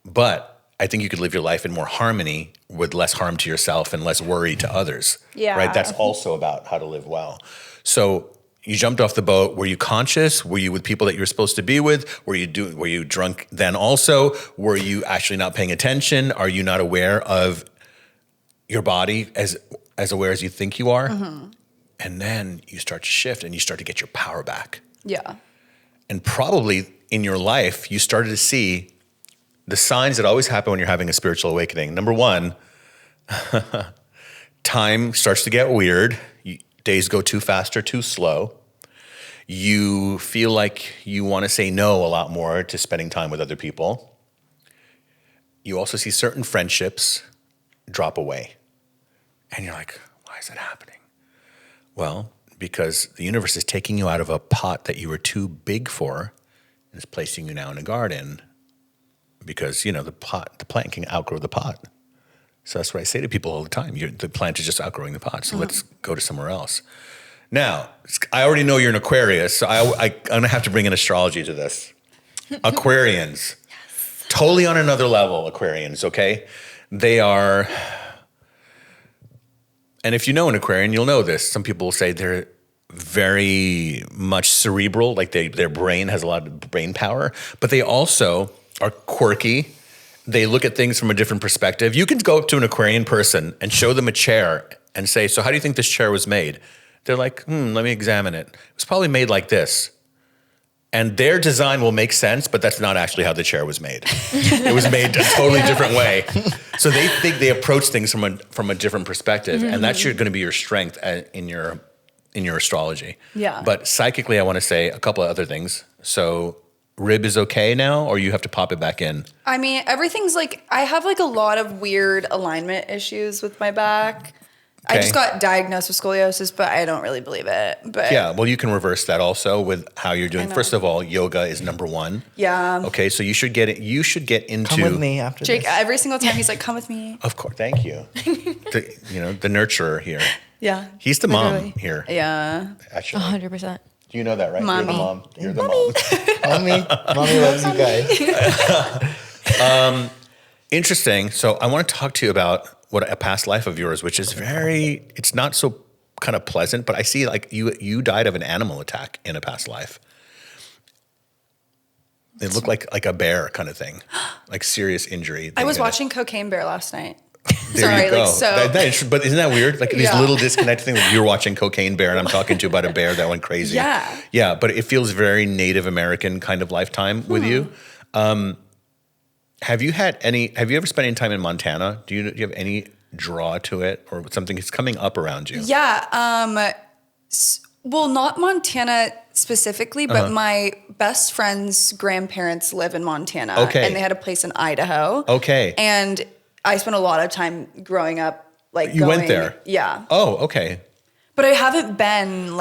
But I think you could live your life in more harmony with less harm to yourself and less worry to others. Yeah. Right? That's also about how to live well. So you jumped off the boat. Were you conscious? Were you with people that you were supposed to be with? Were you drunk then also? Were you actually not paying attention? Are you not aware of your body as aware as you think you are? Mm-hmm. And then you start to shift and you start to get your power back. Yeah. And probably in your life, you started to see the signs that always happen when you're having a spiritual awakening. Number one, time starts to get weird. Days go too fast or too slow. You feel like you want to say no a lot more to spending time with other people. You also see certain friendships drop away. And you're like, why is that happening? Well, because the universe is taking you out of a pot that you were too big for and is placing you now in a garden because, the plant can outgrow the pot. So that's what I say to people all the time. The plant is just outgrowing the pot. So let's go to somewhere else. Now, I already know you're an Aquarius, so I'm going to have to bring in astrology to this. Aquarians. Yes. Totally on another level, Aquarians, okay? They are, and if you know an Aquarian, you'll know this. Some people will say they're very much cerebral, like their brain has a lot of brain power, but they also are quirky. They look at things from a different perspective. You can go up to an Aquarian person and show them a chair and say, so how do you think this chair was made? They're like, let me examine it. It was probably made like this. And their design will make sense, but that's not actually how the chair was made. It was made a totally different way. So they think they approach things from a different perspective. Mm-hmm. And that's going to be your strength in your astrology. Yeah. But psychically, I want to say a couple of other things. So rib is okay now, or you have to pop it back in? I mean, everything's I have a lot of weird alignment issues with my back. Okay. I just got diagnosed with scoliosis, but I don't really believe it. But yeah, well, you can reverse that also with how you're doing. First of all, yoga is number one. Yeah. Okay, so you should get it. You should get into. Come with me after Jake, this. every single time he's like, "Come with me." Of course, thank you. The nurturer here. Yeah. He's the mom here. Yeah. Actually, 100%. You know that, right? Mommy. You're the mom. You're the mom. Mommy loves you guys. Interesting. So I want to talk to you about a past life of yours, which is it's not so kind of pleasant, but I see you died of an animal attack in a past life. It looked like a bear kind of thing, like serious injury. I was watching Cocaine Bear last night. There you go. So. But isn't that weird? Like these little disconnected things. You're watching Cocaine Bear, and I'm talking to you about a bear that went crazy. Yeah. Yeah, but it feels very Native American kind of lifetime with you. Have you ever spent any time in Montana? Do you have any draw to it or something that's coming up around you? Yeah. Well, not Montana specifically, but my best friend's grandparents live in Montana. Okay. And they had a place in Idaho. Okay. And I spent a lot of time growing up, You went there? Yeah. Oh, okay. But I haven't been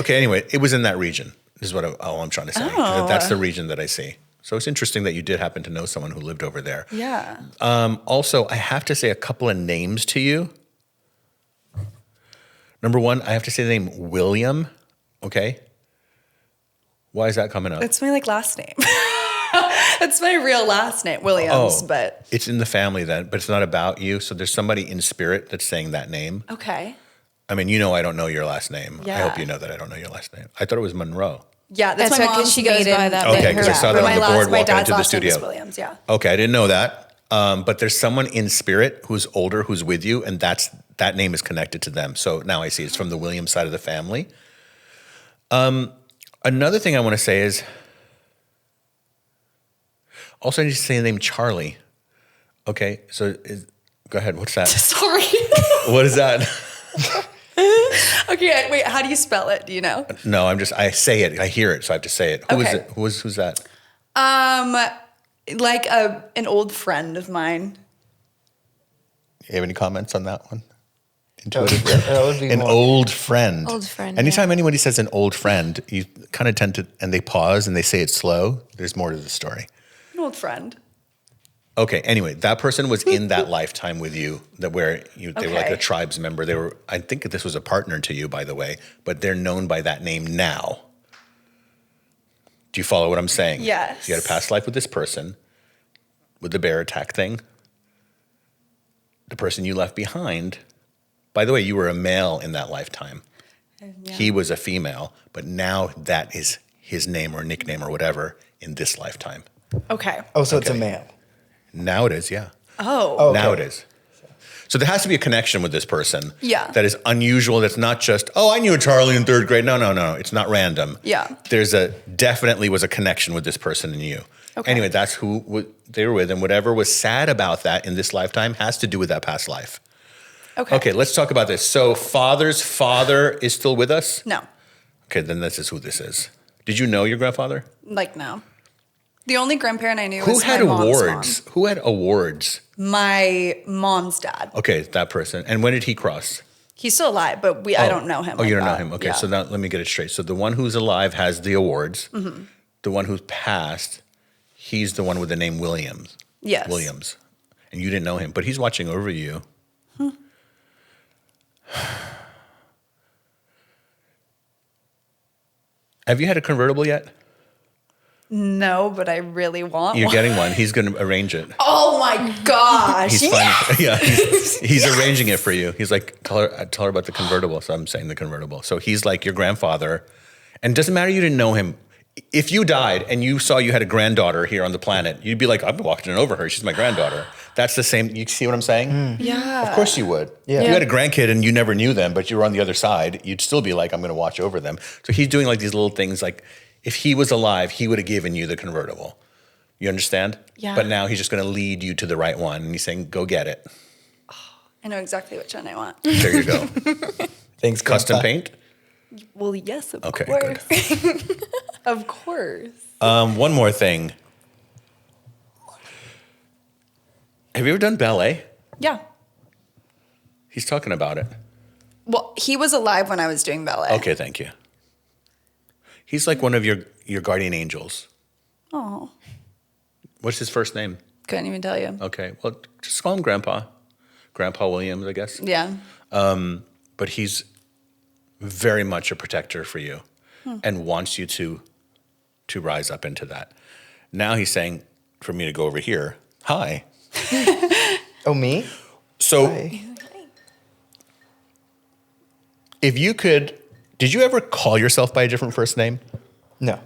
anyway, it was in that region, is what all I'm trying to say. Oh. That's the region that I see. So it's interesting that you did happen to know someone who lived over there. Yeah. Also, I have to say a couple of names to you. Number one, I have to say the name William. Okay. Why is that coming up? It's my last name. It's my real last name, Williams, but. It's in the family then, but it's not about you. So there's somebody in spirit that's saying that name. Okay. I mean, I don't know your last name. Yeah. I hope you know that I don't know your last name. I thought it was Monroe. Yeah, that's my mom's she goes by that. Okay, because I saw that on the board my walking dad's into the last name is studio. Williams, yeah. Okay, I didn't know that. But there's someone in spirit who's older, who's with you, and that name is connected to them. So now I see it's from the Williams side of the family. Another thing I want to say is All of a sudden, you say the name Charlie. Okay, so go ahead. What's that? Sorry. What is that? Okay, wait. How do you spell it? Do you know? No, I say it. I hear it, so I have to say it. Who is Okay. it? Who's that? Like an old friend of mine. You have any comments on that one? That would be An more. old friend. Old friend, Anytime anybody says an old friend, you kind of tend to, and they pause and they say it slow. There's more to the story. An old friend. Okay. Anyway, that person was in that lifetime with you, they were like Okay. a tribes member. I think this was a partner to you, by the way, but they're known by that name now. Do you follow what I'm saying? Yes. You had a past life with this person, with the bear attack thing. The person you left behind. By the way, you were a male in that lifetime. Yeah. He was a female, but now that is his name or nickname or whatever in this lifetime. Okay. Oh, so it's a Okay. male. Now it is, yeah. Oh. Now Okay. it is. So there has to be a connection with this person. Yeah. That is unusual. That's not just, oh, I knew a Charlie in third grade. No. It's not random. Yeah. Definitely was a connection with this person and you. Okay. Anyway, that's who they were with. And whatever was sad about that in this lifetime has to do with that past life. Okay, let's talk about this. So father's father is still with us? No. Okay, then this is who this is. Did you know your grandfather? Like no. The only grandparent I knew Who was had my mom's awards? Who had awards? mom. My mom's dad. Okay, that person. And when did he cross? He's still alive, but I don't know him. Oh, like you don't know that. him. Okay, Yeah. so now let me get it straight. So the one who's alive has the awards. Mm-hmm. The one who's passed, he's the one with the name Williams. Yes. Williams. And you didn't know him, but he's watching over you. Have you had a convertible yet? No, but I really want You're one. getting one. He's going to arrange it. Oh my gosh. He's fine. Yeah, he's arranging it for you. He's like, tell her about the convertible. So I'm saying the convertible. So he's like your grandfather. And it doesn't matter you didn't know him. If you died and you saw you had a granddaughter here on the planet, you'd be like, I've been walking over her. She's my granddaughter. That's the same. You see what I'm saying? Yeah. Of course you would. Yeah. If you had a grandkid and you never knew them, but you were on the other side, you'd still be like, I'm going to watch over them. So he's doing like these little things like, if he was alive, he would have given you the convertible. You understand? Yeah. But now he's just going to lead you to the right one. And he's saying, go get it. I know exactly which one I want. There you go. Thanks, Custom Grandpa. paint? Well, yes, of Okay, course. Of course. One more thing. Have you ever done ballet? Yeah. He's talking about it. Well, he was alive when I was doing ballet. Okay, thank you. He's like one of your guardian angels. Oh, What's his first name? couldn't even tell you. Okay, well, just call him Grandpa. Grandpa Williams, I guess. Yeah. But he's very much a protector for you and wants you to rise up into that. Now he's saying for me to go over here. Hi. Oh, me? So Hi. if you could, did you ever call yourself by a different first name? No.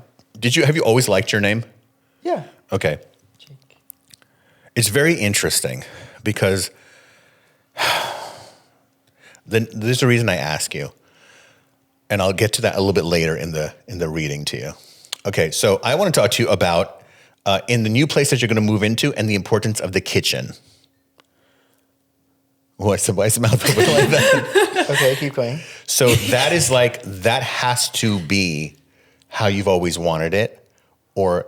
Have you always liked your name? Yeah. Okay. It's very interesting because there's a reason I ask you. And I'll get to that a little bit later in the reading to you. Okay, so I want to talk to you about in the new place that you're going to move into and the importance of the kitchen. Why is the mouth open like that? Okay, keep going. So that has to be how you've always wanted it or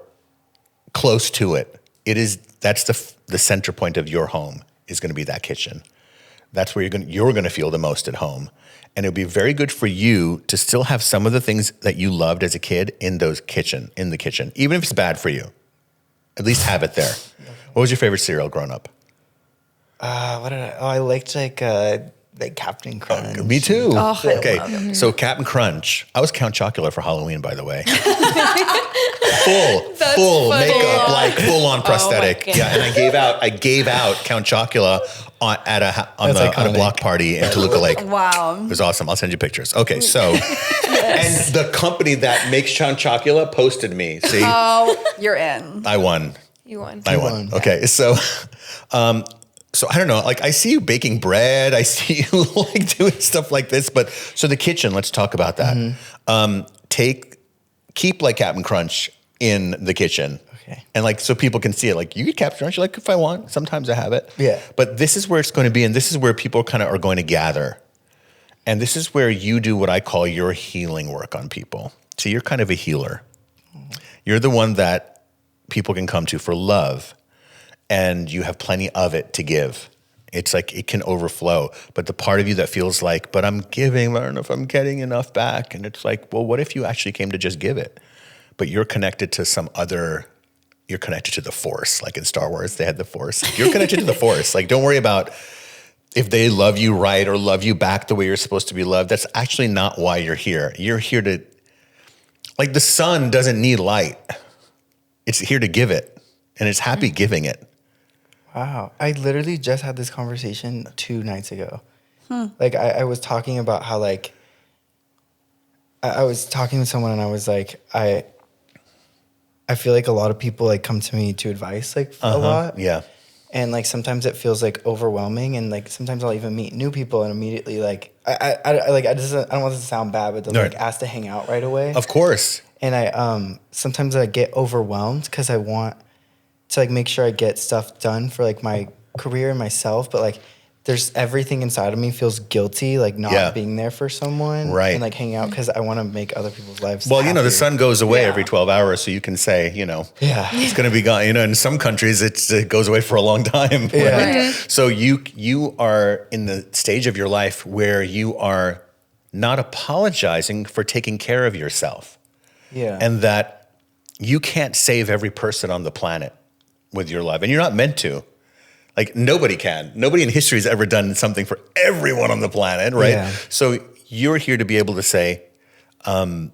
close to it. That's the center point of your home is going to be that kitchen. That's where you're going to feel the most at home. And it would be very good for you to still have some of the things that you loved as a kid in the kitchen, even if it's bad for you. At least have it there. What was your favorite cereal growing up? I liked like Captain Crunch. Me too. Oh, I okay, love it. so Captain Crunch. I was Count Chocula for Halloween, by the way. full funny. makeup, like full on prosthetic. God. Yeah, and I gave out Count Chocula on a iconic. block party in Toluca Lake. Wow. It was awesome. I'll send you pictures. Okay, so and the company that makes Count Chocula posted me. See, Oh, you're in. I won. You won. I won. Okay, so I don't know. Like I see you baking bread. I see you like doing stuff like this. But so the kitchen. Let's talk about that. Keep like Captain Crunch in the kitchen. Okay. And like, so people can see it. Like, you get captured, aren't you? Like, if I want, sometimes I have it. Yeah. But this is where it's going to be. And this is where people kind of are going to gather. And this is where you do what I call your healing work on people. So you're kind of a healer. You're the one that people can come to for love. And you have plenty of it to give. It's like it can overflow. But the part of you that feels like, but I'm giving, I don't know if I'm getting enough back. And it's like, well, what if you actually came to just give it? But you're connected to some other, you're connected to the Force. Like in Star Wars, they had the Force. You're connected to the Force. Like, don't worry about if they love you right or love you back the way you're supposed to be loved. That's actually not why you're here. You're here to, like the sun doesn't need light. It's here to give it. And it's happy giving it. Wow. I literally just had this conversation 2 nights ago. Like I was talking about how like, I was talking to someone and I was like, I feel like a lot of people like come to me to advice like a lot. Yeah. And like sometimes it feels like overwhelming, and like sometimes I'll even meet new people and immediately like I don't want this to sound bad, but they'll like ask to hang out right away. Of course. And I sometimes I get overwhelmed because I want to like make sure I get stuff done for like my career and myself, but like there's everything inside of me feels guilty like not being there for someone, right? And like hanging out because I want to make other people's lives well, happier. you know, the sun goes away every 12 hours, so you can say, you know, it's going to be gone. You know, in some countries it goes away for a long time. Yeah. Right. So you are in the stage of your life where you are not apologizing for taking care of yourself. Yeah. And that you can't save every person on the planet with your love, and you're not meant to. Like nobody can. Nobody in history has ever done something for everyone on the planet, right? Yeah. So you're here to be able to say, I'm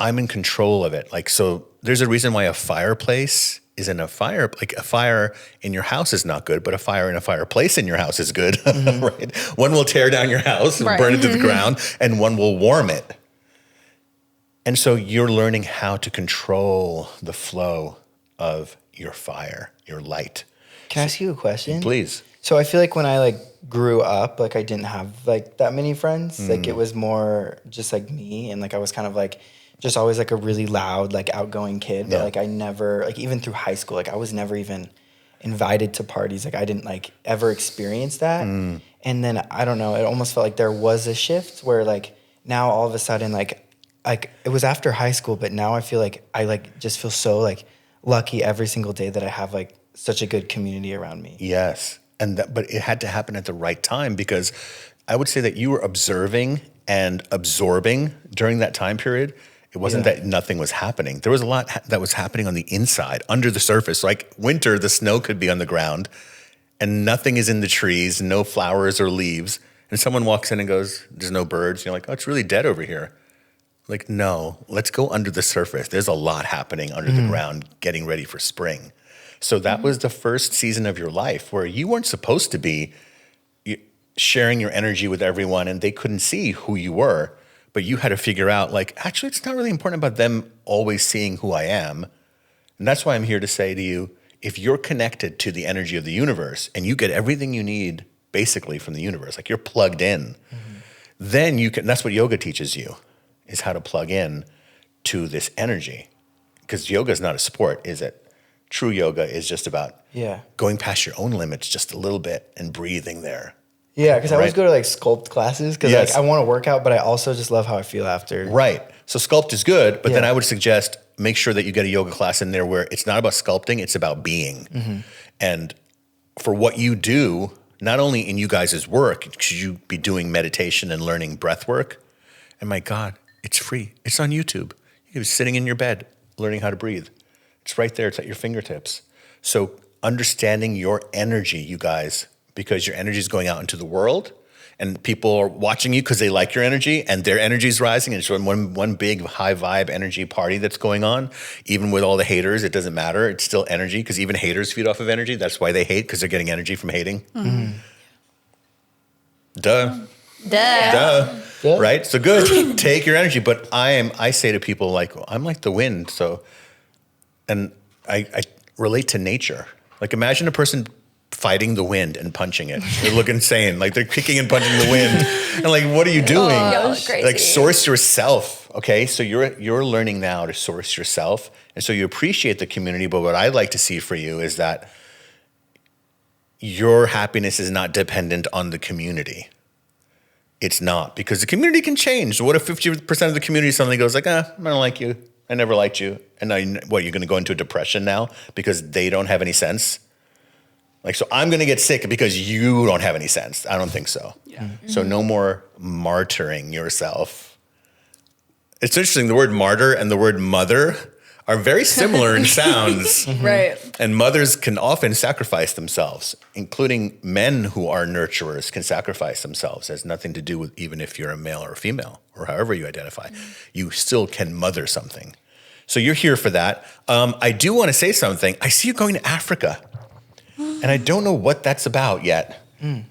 in control of it. Like, so there's a reason why a fireplace isn't a fire. Like a fire in your house is not good, but a fire in a fireplace in your house is good, right? One will tear down your house and burn it to the ground, and one will warm it. And so you're learning how to control the flow of your fire, your light. Can I ask you a question? Please. So I feel like when I like grew up, like I didn't have like that many friends. Like it was more just like me, and like I was kind of like just always like a really loud, like outgoing kid. But like I never, like even through high school, like I was never even invited to parties. Like I didn't like ever experience that. And then I don't know, it almost felt like there was a shift where like now all of a sudden like it was after high school, but now I feel like I like just feel so like lucky every single day that I have like such a good community around me. Yes. But it had to happen at the right time, because I would say that you were observing and absorbing during that time period. It wasn't that nothing was happening. There was a lot that was happening on the inside, under the surface. Like winter, the snow could be on the ground and nothing is in the trees, no flowers or leaves. And someone walks in and goes, there's no birds. And you're like, oh, it's really dead over here. Like, no, let's go under the surface. There's a lot happening under the ground, getting ready for spring. So that was the first season of your life where you weren't supposed to be sharing your energy with everyone and they couldn't see who you were, but you had to figure out like, actually, it's not really important about them always seeing who I am. And that's why I'm here to say to you, if you're connected to the energy of the universe and you get everything you need basically from the universe, like you're plugged in, then you can, that's what yoga teaches you, is how to plug in to this energy. Because yoga is not a sport, is it? True yoga is just about going past your own limits just a little bit and breathing there. Yeah, because I always go to like sculpt classes because like I want to work out, but I also just love how I feel after. Right. So sculpt is good, but then I would suggest make sure that you get a yoga class in there where it's not about sculpting, it's about being. And for what you do, not only in you guys' work, should you be doing meditation and learning breath work. And my God, it's free. It's on YouTube. You can be sitting in your bed learning how to breathe. It's right there. It's at your fingertips. So understanding your energy, you guys, because your energy is going out into the world and people are watching you because they like your energy and their energy is rising. And it's one big high vibe energy party that's going on. Even with all the haters, it doesn't matter. It's still energy, because even haters feed off of energy. That's why they hate, because they're getting energy from hating. Duh. Right? So good. Take your energy. But I say to people like, I'm like the wind. So, and I relate to nature. Like imagine a person fighting the wind and punching it. They look insane. Like they're kicking and punching the wind. And like, what are you doing? Oh, crazy. Like source yourself. Okay, so you're learning now to source yourself, and so you appreciate the community. But what I'd like to see for you is that your happiness is not dependent on the community. It's not, because the community can change. What if 50% of the community suddenly goes like, I don't like you. I never liked you. And now, what, you're going to go into a depression now because they don't have any sense? Like, so I'm going to get sick because you don't have any sense. I don't think so. Yeah. Mm-hmm. So no more martyring yourself. It's interesting. The word martyr and the word mother are very similar in sounds. Right. And mothers can often sacrifice themselves, including men who are nurturers can sacrifice themselves. It has nothing to do with even if you're a male or a female or however you identify. You still can mother something. So you're here for that. I do want to say something. I see you going to Africa, and I don't know what that's about yet.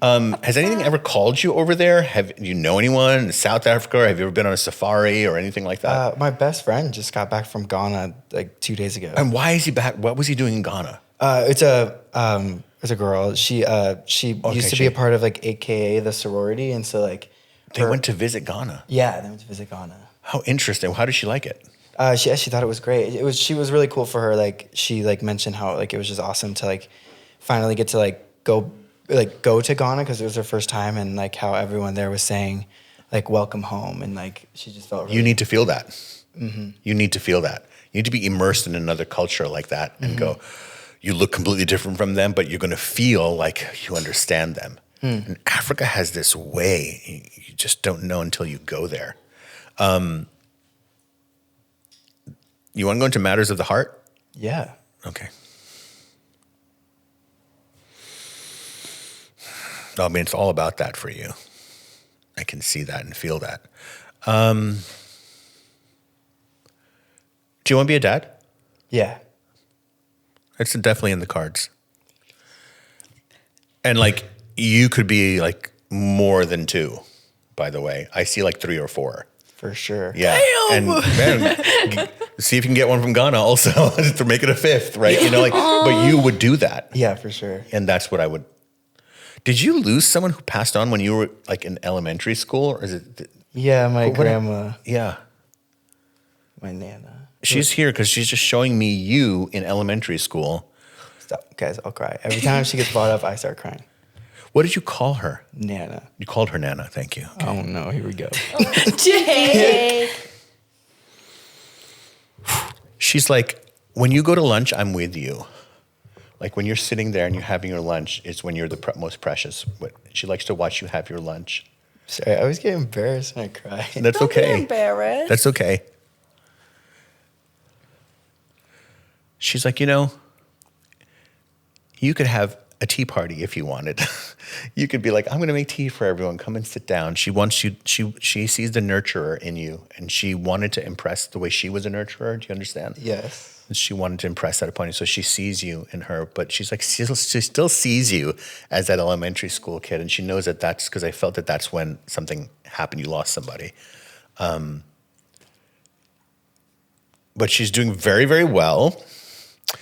Has anything ever called you over there? Have you know anyone in South Africa? Or have you ever been on a safari or anything like that? My best friend just got back from Ghana like 2 days ago. And why is he back? What was he doing in Ghana? It's a girl. She used to be a part of like AKA, the sorority, and so like They went to visit Ghana. Yeah, they went to visit Ghana. How interesting. How did she like it? She thought it was great. She was really cool for her. Like she like mentioned how like it was just awesome to like finally get to like go to Ghana because it was her first time, and like how everyone there was saying like welcome home, and like she just felt really You need to feel that. Mm-hmm. You need to feel that. You need to be immersed in another culture like that and go, you look completely different from them, but you're going to feel like you understand them. And Africa has this way, you just don't know until you go there. You want to go into matters of the heart? Yeah. Okay. I mean, it's all about that for you. I can see that and feel that. Do you want to be a dad? Yeah. It's definitely in the cards. And like, you could be like more than 2, by the way. I see like 3 or 4. For sure. Yeah. Damn. And man, see if you can get one from Ghana also to make it a 5th, right? You know, like, but you would do that. Yeah, for sure. And that's what I would. Did you lose someone who passed on when you were like in elementary school, or is it? Yeah, my grandma, Yeah. my nana. She's here because she's just showing me you in elementary school. Stop, guys, I'll cry. Every time she gets brought up, I start crying. What did you call her? Nana. You called her Nana. Thank you. Oh no, here we go. Jake. She's like, when you go to lunch, I'm with you. Like when you're sitting there and you're having your lunch, it's when you're the most precious. But she likes to watch you have your lunch. Sorry, I always get embarrassed when I cry. And that's Don't be okay. embarrassed. That's okay. She's like, you could have a tea party if you wanted. You could be like, I'm going to make tea for everyone. Come and sit down. She wants you. She sees the nurturer in you, and she wanted to impress the way she was a nurturer. Do you understand? Yes. She wanted to impress that upon you, so she sees you in her. But she's like, she still sees you as that elementary school kid, and she knows that that's because I felt that that's when something happened. You lost somebody. But she's doing very, very well.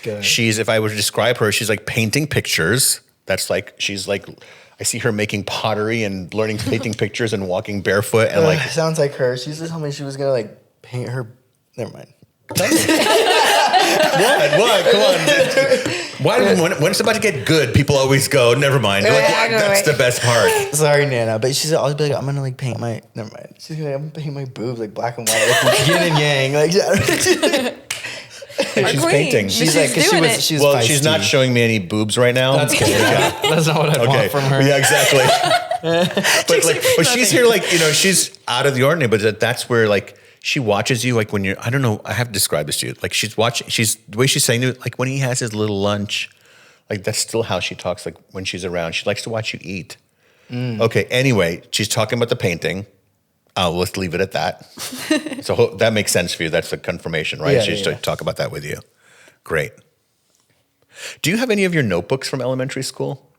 Good. She's, if I were to describe her, she's like painting pictures. That's like, she's like, I see her making pottery and learning painting pictures and walking barefoot and like. Sounds like her. She used to tell me she was gonna like paint her. Never mind. What? Come on. Why, when it's about to get good, people always go, never mind. They're like, that's the best part. Sorry, Nana, but she's always be like, I'm gonna like paint my. Never mind. She's gonna, I'm gonna paint my boobs like black and white, like yin and yang, like. And she's painting. She's like, cause doing it. she's Well, feisty. she's not showing me any boobs right now. That's good. That's not what I want from her. Yeah, exactly. but she's here, like, she's out of the ordinary. But that's where, like, she watches you, like, when you're. I don't know. I have to describe this to you. Like, she's watching. She's the way she's saying it. Like, when he has his little lunch, like that's still how she talks. Like when she's around, she likes to watch you eat. Okay. Anyway, she's talking about the painting. Let's leave it at that. So that makes sense for you. That's a confirmation, right? She's to talk about that with you. Great. Do you have any of your notebooks from elementary school?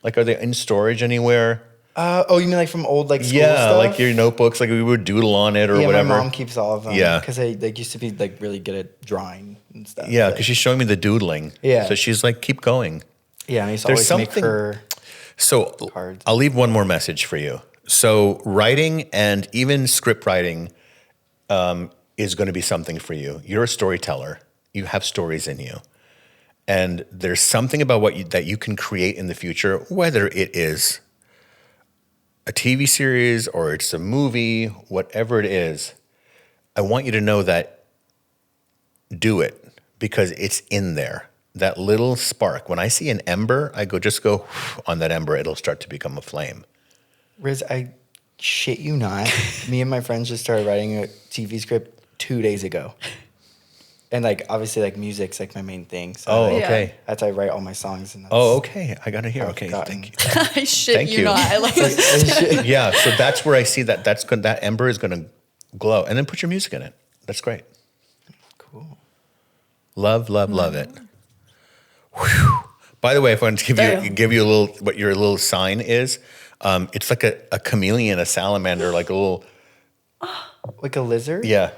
Like, are they in storage anywhere? You mean like from old like school Yeah, stuff? like your notebooks, like we would doodle on it or whatever. My mom keeps all of them. Yeah. Because I like used to be like really good at drawing and stuff. Yeah, Like, because she's showing me the doodling. Yeah. So she's like, keep going. yeah, and I used to There's always make something- her So cards. I'll leave one more message for you. So writing and even script writing, is going to be something for you. You're a storyteller. You have stories in you. And there's something about that you can create in the future, whether it is a TV series or it's a movie, whatever it is. I want you to know that do it because it's in there. That little spark. When I see an ember, I just go on that ember. It'll start to become a flame. Riz, I shit you not. Me and my friends just started writing a TV script 2 days ago. And like obviously like music's like my main thing. So Oh, like, okay. that's how I write all my songs. And that's, Oh, okay. I got to hear. I've Okay, gotten- thank you. I shit Thank you you. not. I love this. Yeah, so that's where I see that ember is going to glow. And then put your music in it. That's great. Cool. Love it. Whew. By the way, if I want to give you a little, what your little sign is, it's like a chameleon, a salamander, like a little, Like a lizard? yeah.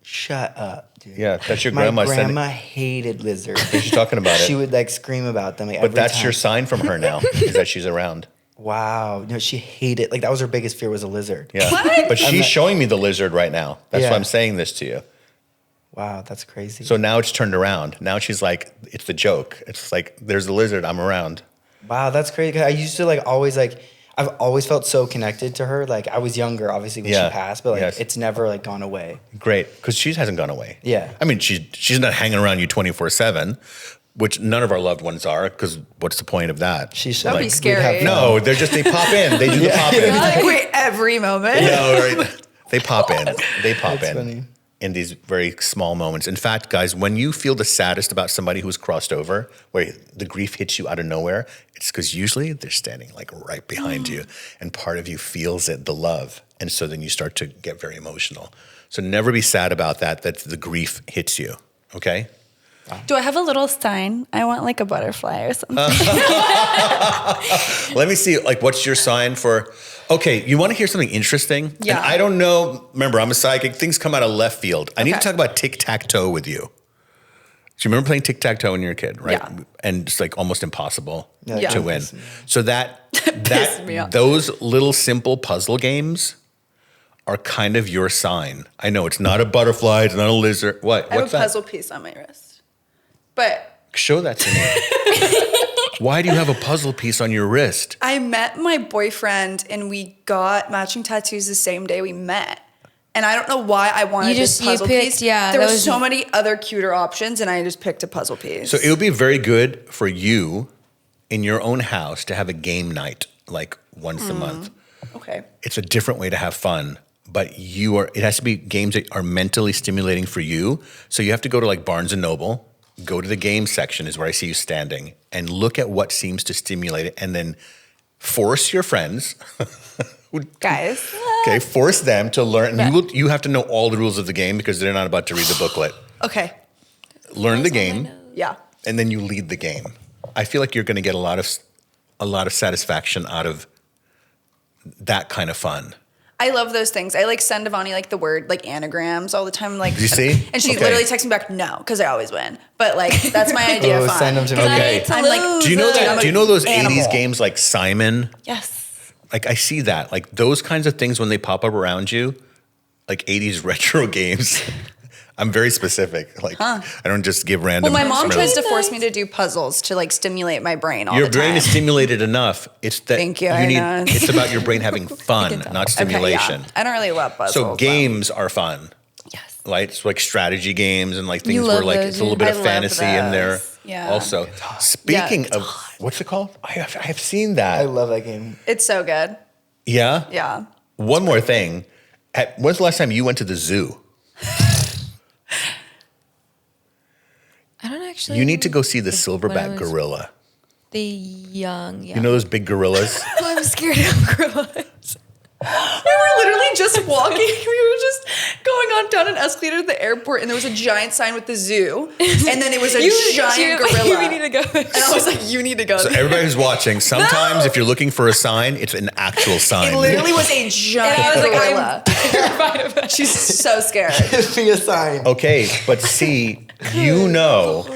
Shut up, dude. Yeah, that's your My grandma sending- grandma hated lizards. She's talking about She it. would like scream about them. Like, But every that's time. your sign from her now, is that she's around. Wow. No, she hated. Like that was her biggest fear was a lizard. Yeah. But she's showing me the lizard right now. That's why Yeah. I'm saying this to you. Wow, that's crazy. So now it's turned around. Now she's like, it's the joke. It's like, there's a lizard, I'm around. Wow, that's crazy. 'Cause I used to like always like I've always felt so connected to her. Like I was younger, obviously when Yeah. she passed, but like Yes. it's never like gone away. Great, because she hasn't gone away. Yeah. I mean, she's not hanging around you 24/7, which none of our loved ones are, because what's the point of that? She's That'd be scary. No, they're just, they pop in. They do the pop in. Like, wait, every moment. No, right. They pop in. They pop That's in funny. in these very small moments. In fact, guys, when you feel the saddest about somebody who's crossed over, where the grief hits you out of nowhere, it's because usually they're standing like right behind you, and part of you feels it, the love, and so then you start to get very emotional. So never be sad about that the grief hits you. Okay. Do I have a little sign? I want like a butterfly or something. Let me see, like, what's your sign for? Okay, you want to hear something interesting? Yeah. And I don't know. Remember, I'm a psychic. Things come out of left field. I need to Okay. talk about tic-tac-toe with you. Do you remember playing tic-tac-toe when you were a kid, right? Yeah. And it's like almost impossible Yeah. to win. So Pissed me off. those little simple puzzle games are kind of your sign. I know it's not a butterfly, it's not a lizard. What? I have What's a that? puzzle piece on my wrist. But Show that to me. Why do you have a puzzle piece on your wrist? I met my boyfriend and we got matching tattoos the same day we met. And I don't know why I wanted this puzzle piece. Yeah, there that were was- so many other cuter options and I just picked a puzzle piece. So it would be very good for you in your own house to have a game night like once a month. Okay. It's a different way to have fun, but it has to be games that are mentally stimulating for you. So you have to go to like Barnes and Noble, go to the game section is where I see you standing, and look at what seems to stimulate it, and then force your friends, Guys. okay, force them to learn. And you have to know all the rules of the game because they're not about to read the booklet. Okay. Learn the game. Yeah. And then you lead the game. I feel like you're going to get a lot of satisfaction out of that kind of fun. I love those things. I like send Avani like the word like anagrams all the time. Like, You see? And she Okay. literally texts me back no because I always win. But like that's my idea of Oh, fun. send them to me. Okay. I'm like, Do you know I'm that? a Do you know those animal. 80s games like Simon? Yes. Like I see that. Like those kinds of things when they pop up around you, like 80s retro games. I'm very specific. Like I don't just give random. Well, my mom smells. tries to force me to do puzzles to like stimulate my brain all Your the time. brain is stimulated enough. It's that Thank you, I know. It's about your brain having fun, not stimulation. Okay, yeah. I don't really love puzzles. So games are fun. Yes. Right? It's like strategy games and like things You where love like those, it's a little yeah. bit of I love fantasy in there. those. Yeah. Also, speaking Yeah, of what's it called? I have seen that. I love that game. It's so good. Yeah. Yeah. One more thing. When's the last time you went to the zoo? I don't actually. You need to go see the When I silverback was- gorilla. The young, yeah. You know those big gorillas? I'm scared of gorillas. We were literally just walking. We were just going on down an escalator at the airport, and there was a giant sign with the zoo, and then it was a giant gorilla. You need to go. And I was like, "You need to go." So there. everybody who's watching, sometimes if you're looking for a sign, it's an actual sign. It literally was a giant And I was like, I'm gorilla. terrified of it. She's so scared. Give me a sign. Okay, but see, you know,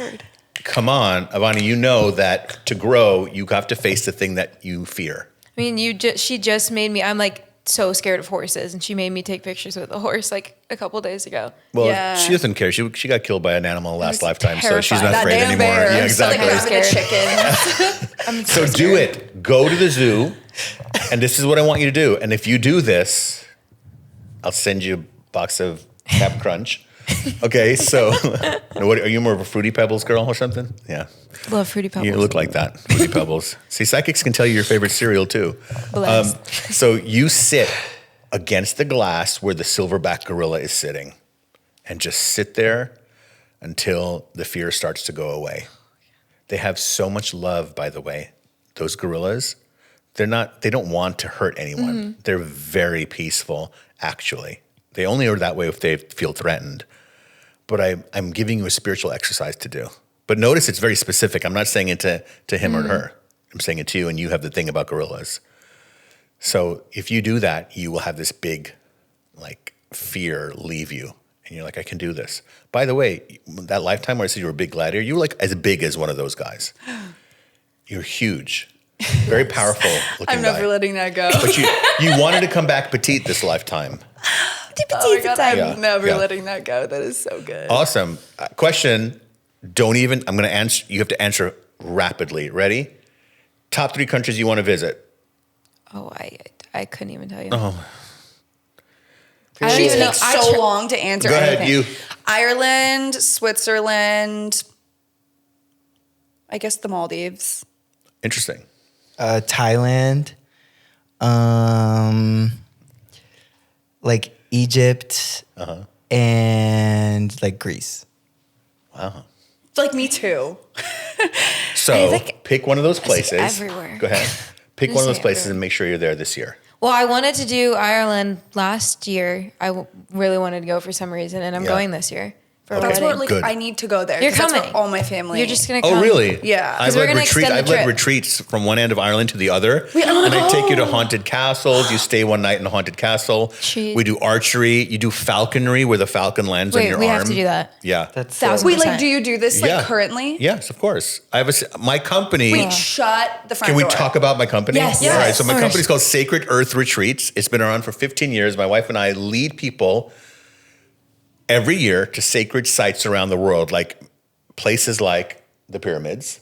come on, Avani, you know that to grow, you have to face the thing that you fear. I mean, she just made me. I'm like so scared of horses, and she made me take pictures with a horse like a couple days ago. Well, Yeah. she doesn't care. She got killed by an animal last lifetime, so she's terrifying. not That afraid damn anymore. bear. Yeah, I'm still, like, exactly. grabbing the chickens. So do it. Go to the zoo, and this is what I want you to do. And if you do this, I'll send you a box of Cap Crunch. Okay, so what are you, more of a Fruity Pebbles girl or something? Yeah, Love Fruity Pebbles. you look like that. Fruity Pebbles. See, psychics can tell you your favorite cereal too. Blessed. So you sit against the glass where the silverback gorilla is sitting, and just sit there until the fear starts to go away. They have so much love, by the way. Those gorillas, they don't want to hurt anyone. They're very peaceful, actually. They only are that way if they feel threatened. But I'm giving you a spiritual exercise to do. But notice it's very specific. I'm not saying it to him or her. I'm saying it to you, and you have the thing about gorillas. So if you do that, you will have this big, like, fear leave you. And you're like, I can do this. By the way, that lifetime where I said you were a big gladiator, you were like as big as one of those guys. You're huge. Very powerful looking I'm never guy. letting that go. But you wanted to come back petite this lifetime. Oh my God, I'm Yeah, never yeah. letting that go. That is so good. Awesome. Question. I'm going to answer. You have to answer rapidly. Ready? Top 3 countries you want to visit. Oh, I couldn't even tell you. Oh. I don't She even know. takes so long to answer Go ahead, anything. you. Ireland, Switzerland, I guess the Maldives. Interesting. Thailand, like Egypt, and like Greece. Wow. Like me too. So think- pick one of those places. everywhere. Go ahead. Pick I one of say those places everywhere. and make sure you're there this year. Well, I wanted to do Ireland last year. Really wanted to go for some reason, and I'm Yeah. going this year for a Okay. That's wedding. where Good. I need to go there. You're 'cause that's where coming. all my family. You're just gonna come. Oh, really? Yeah. I've 'Cause we're led gonna extend the I've led trip. retreats from one end of Ireland to the other, and I take you to haunted castles. You stay one night in a haunted castle. Jeez. We do archery. You do falconry, where the falcon lands on Wait, your we arm. have to do that. Yeah. That's Thousand- Wait, like, 100%. do you do this like currently? Yes, of course. I have my company. Wait, shut the front Can we door. talk about my company? Yes. All right. Yes. So my Of course. company's called Sacred Earth Retreats. It's been around for 15 years. My wife and I lead people every year to sacred sites around the world, like places like the pyramids.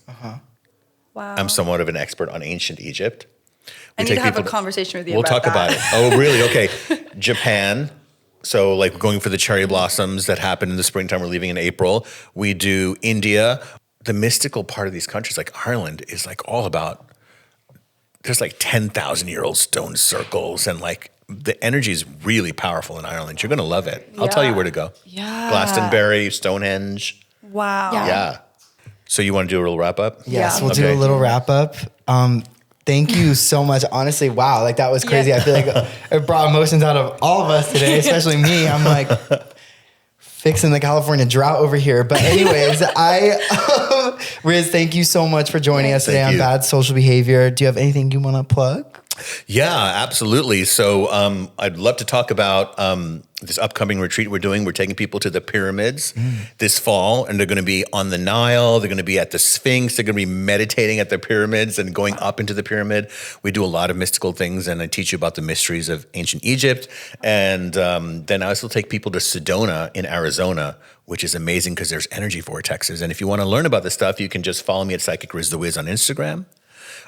Wow. I'm somewhat of an expert on ancient Egypt. I We need to take have a people conversation with you We'll about talk that. about it. Oh, really? Okay. Japan. So, like, going for the cherry blossoms that happen in the springtime. We're leaving in April. We do India. The mystical part of these countries, like Ireland, is like all about. There's like 10,000-year-old stone circles, and like the energy is really powerful in Ireland. You're going to love it. I'll tell you Yeah. where to go. Yeah. Glastonbury, Stonehenge. Wow. Yeah. Yeah. So you want to do a little wrap up? Yes, Yeah. we'll do Okay. a little wrap up. Thank you so much. Honestly, wow, like that was crazy. Yeah. I feel like it brought emotions out of all of us today, especially me. I'm like fixing the California drought over here. But anyways, Riz, thank you so much for joining us today Thank on you. Bad Social Behavior. Do you have anything you want to plug? Yeah, absolutely. So I'd love to talk about this upcoming retreat we're doing. We're taking people to the pyramids this fall, and they're going to be on the Nile. They're going to be at the Sphinx. They're going to be meditating at the pyramids and going up into the pyramid. We do a lot of mystical things, and I teach you about the mysteries of ancient Egypt. And then I also take people to Sedona in Arizona, which is amazing because there's energy vortexes. And if you want to learn about this stuff, you can just follow me at Psychic Riz the Wiz on Instagram,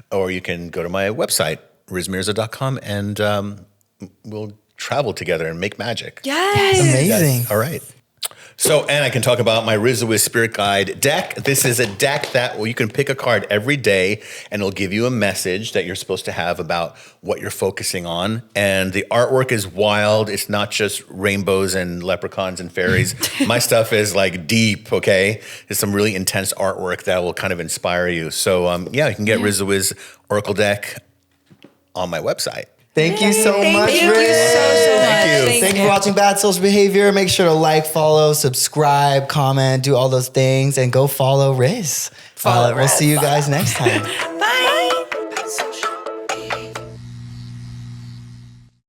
or you can go to my website, rizmirza.com, and we'll travel together and make magic. Yes. Amazing. All right. So, and I can talk about my Riz the Wiz Spirit Guide deck. This is a deck that you can pick a card every day, and it'll give you a message that you're supposed to have about what you're focusing on. And the artwork is wild. It's not just rainbows and leprechauns and fairies. My stuff is like deep, okay? There's some really intense artwork that will kind of inspire you. So, yeah, you can get Riz the Wiz Oracle deck on my website. Thank you so much, you. Riz. Thank you. Thank you for watching Bad Social Behavior. Make sure to like, follow, subscribe, comment, do all those things, and go follow Riz. Follow We'll Riz. see you guys next time. Bye.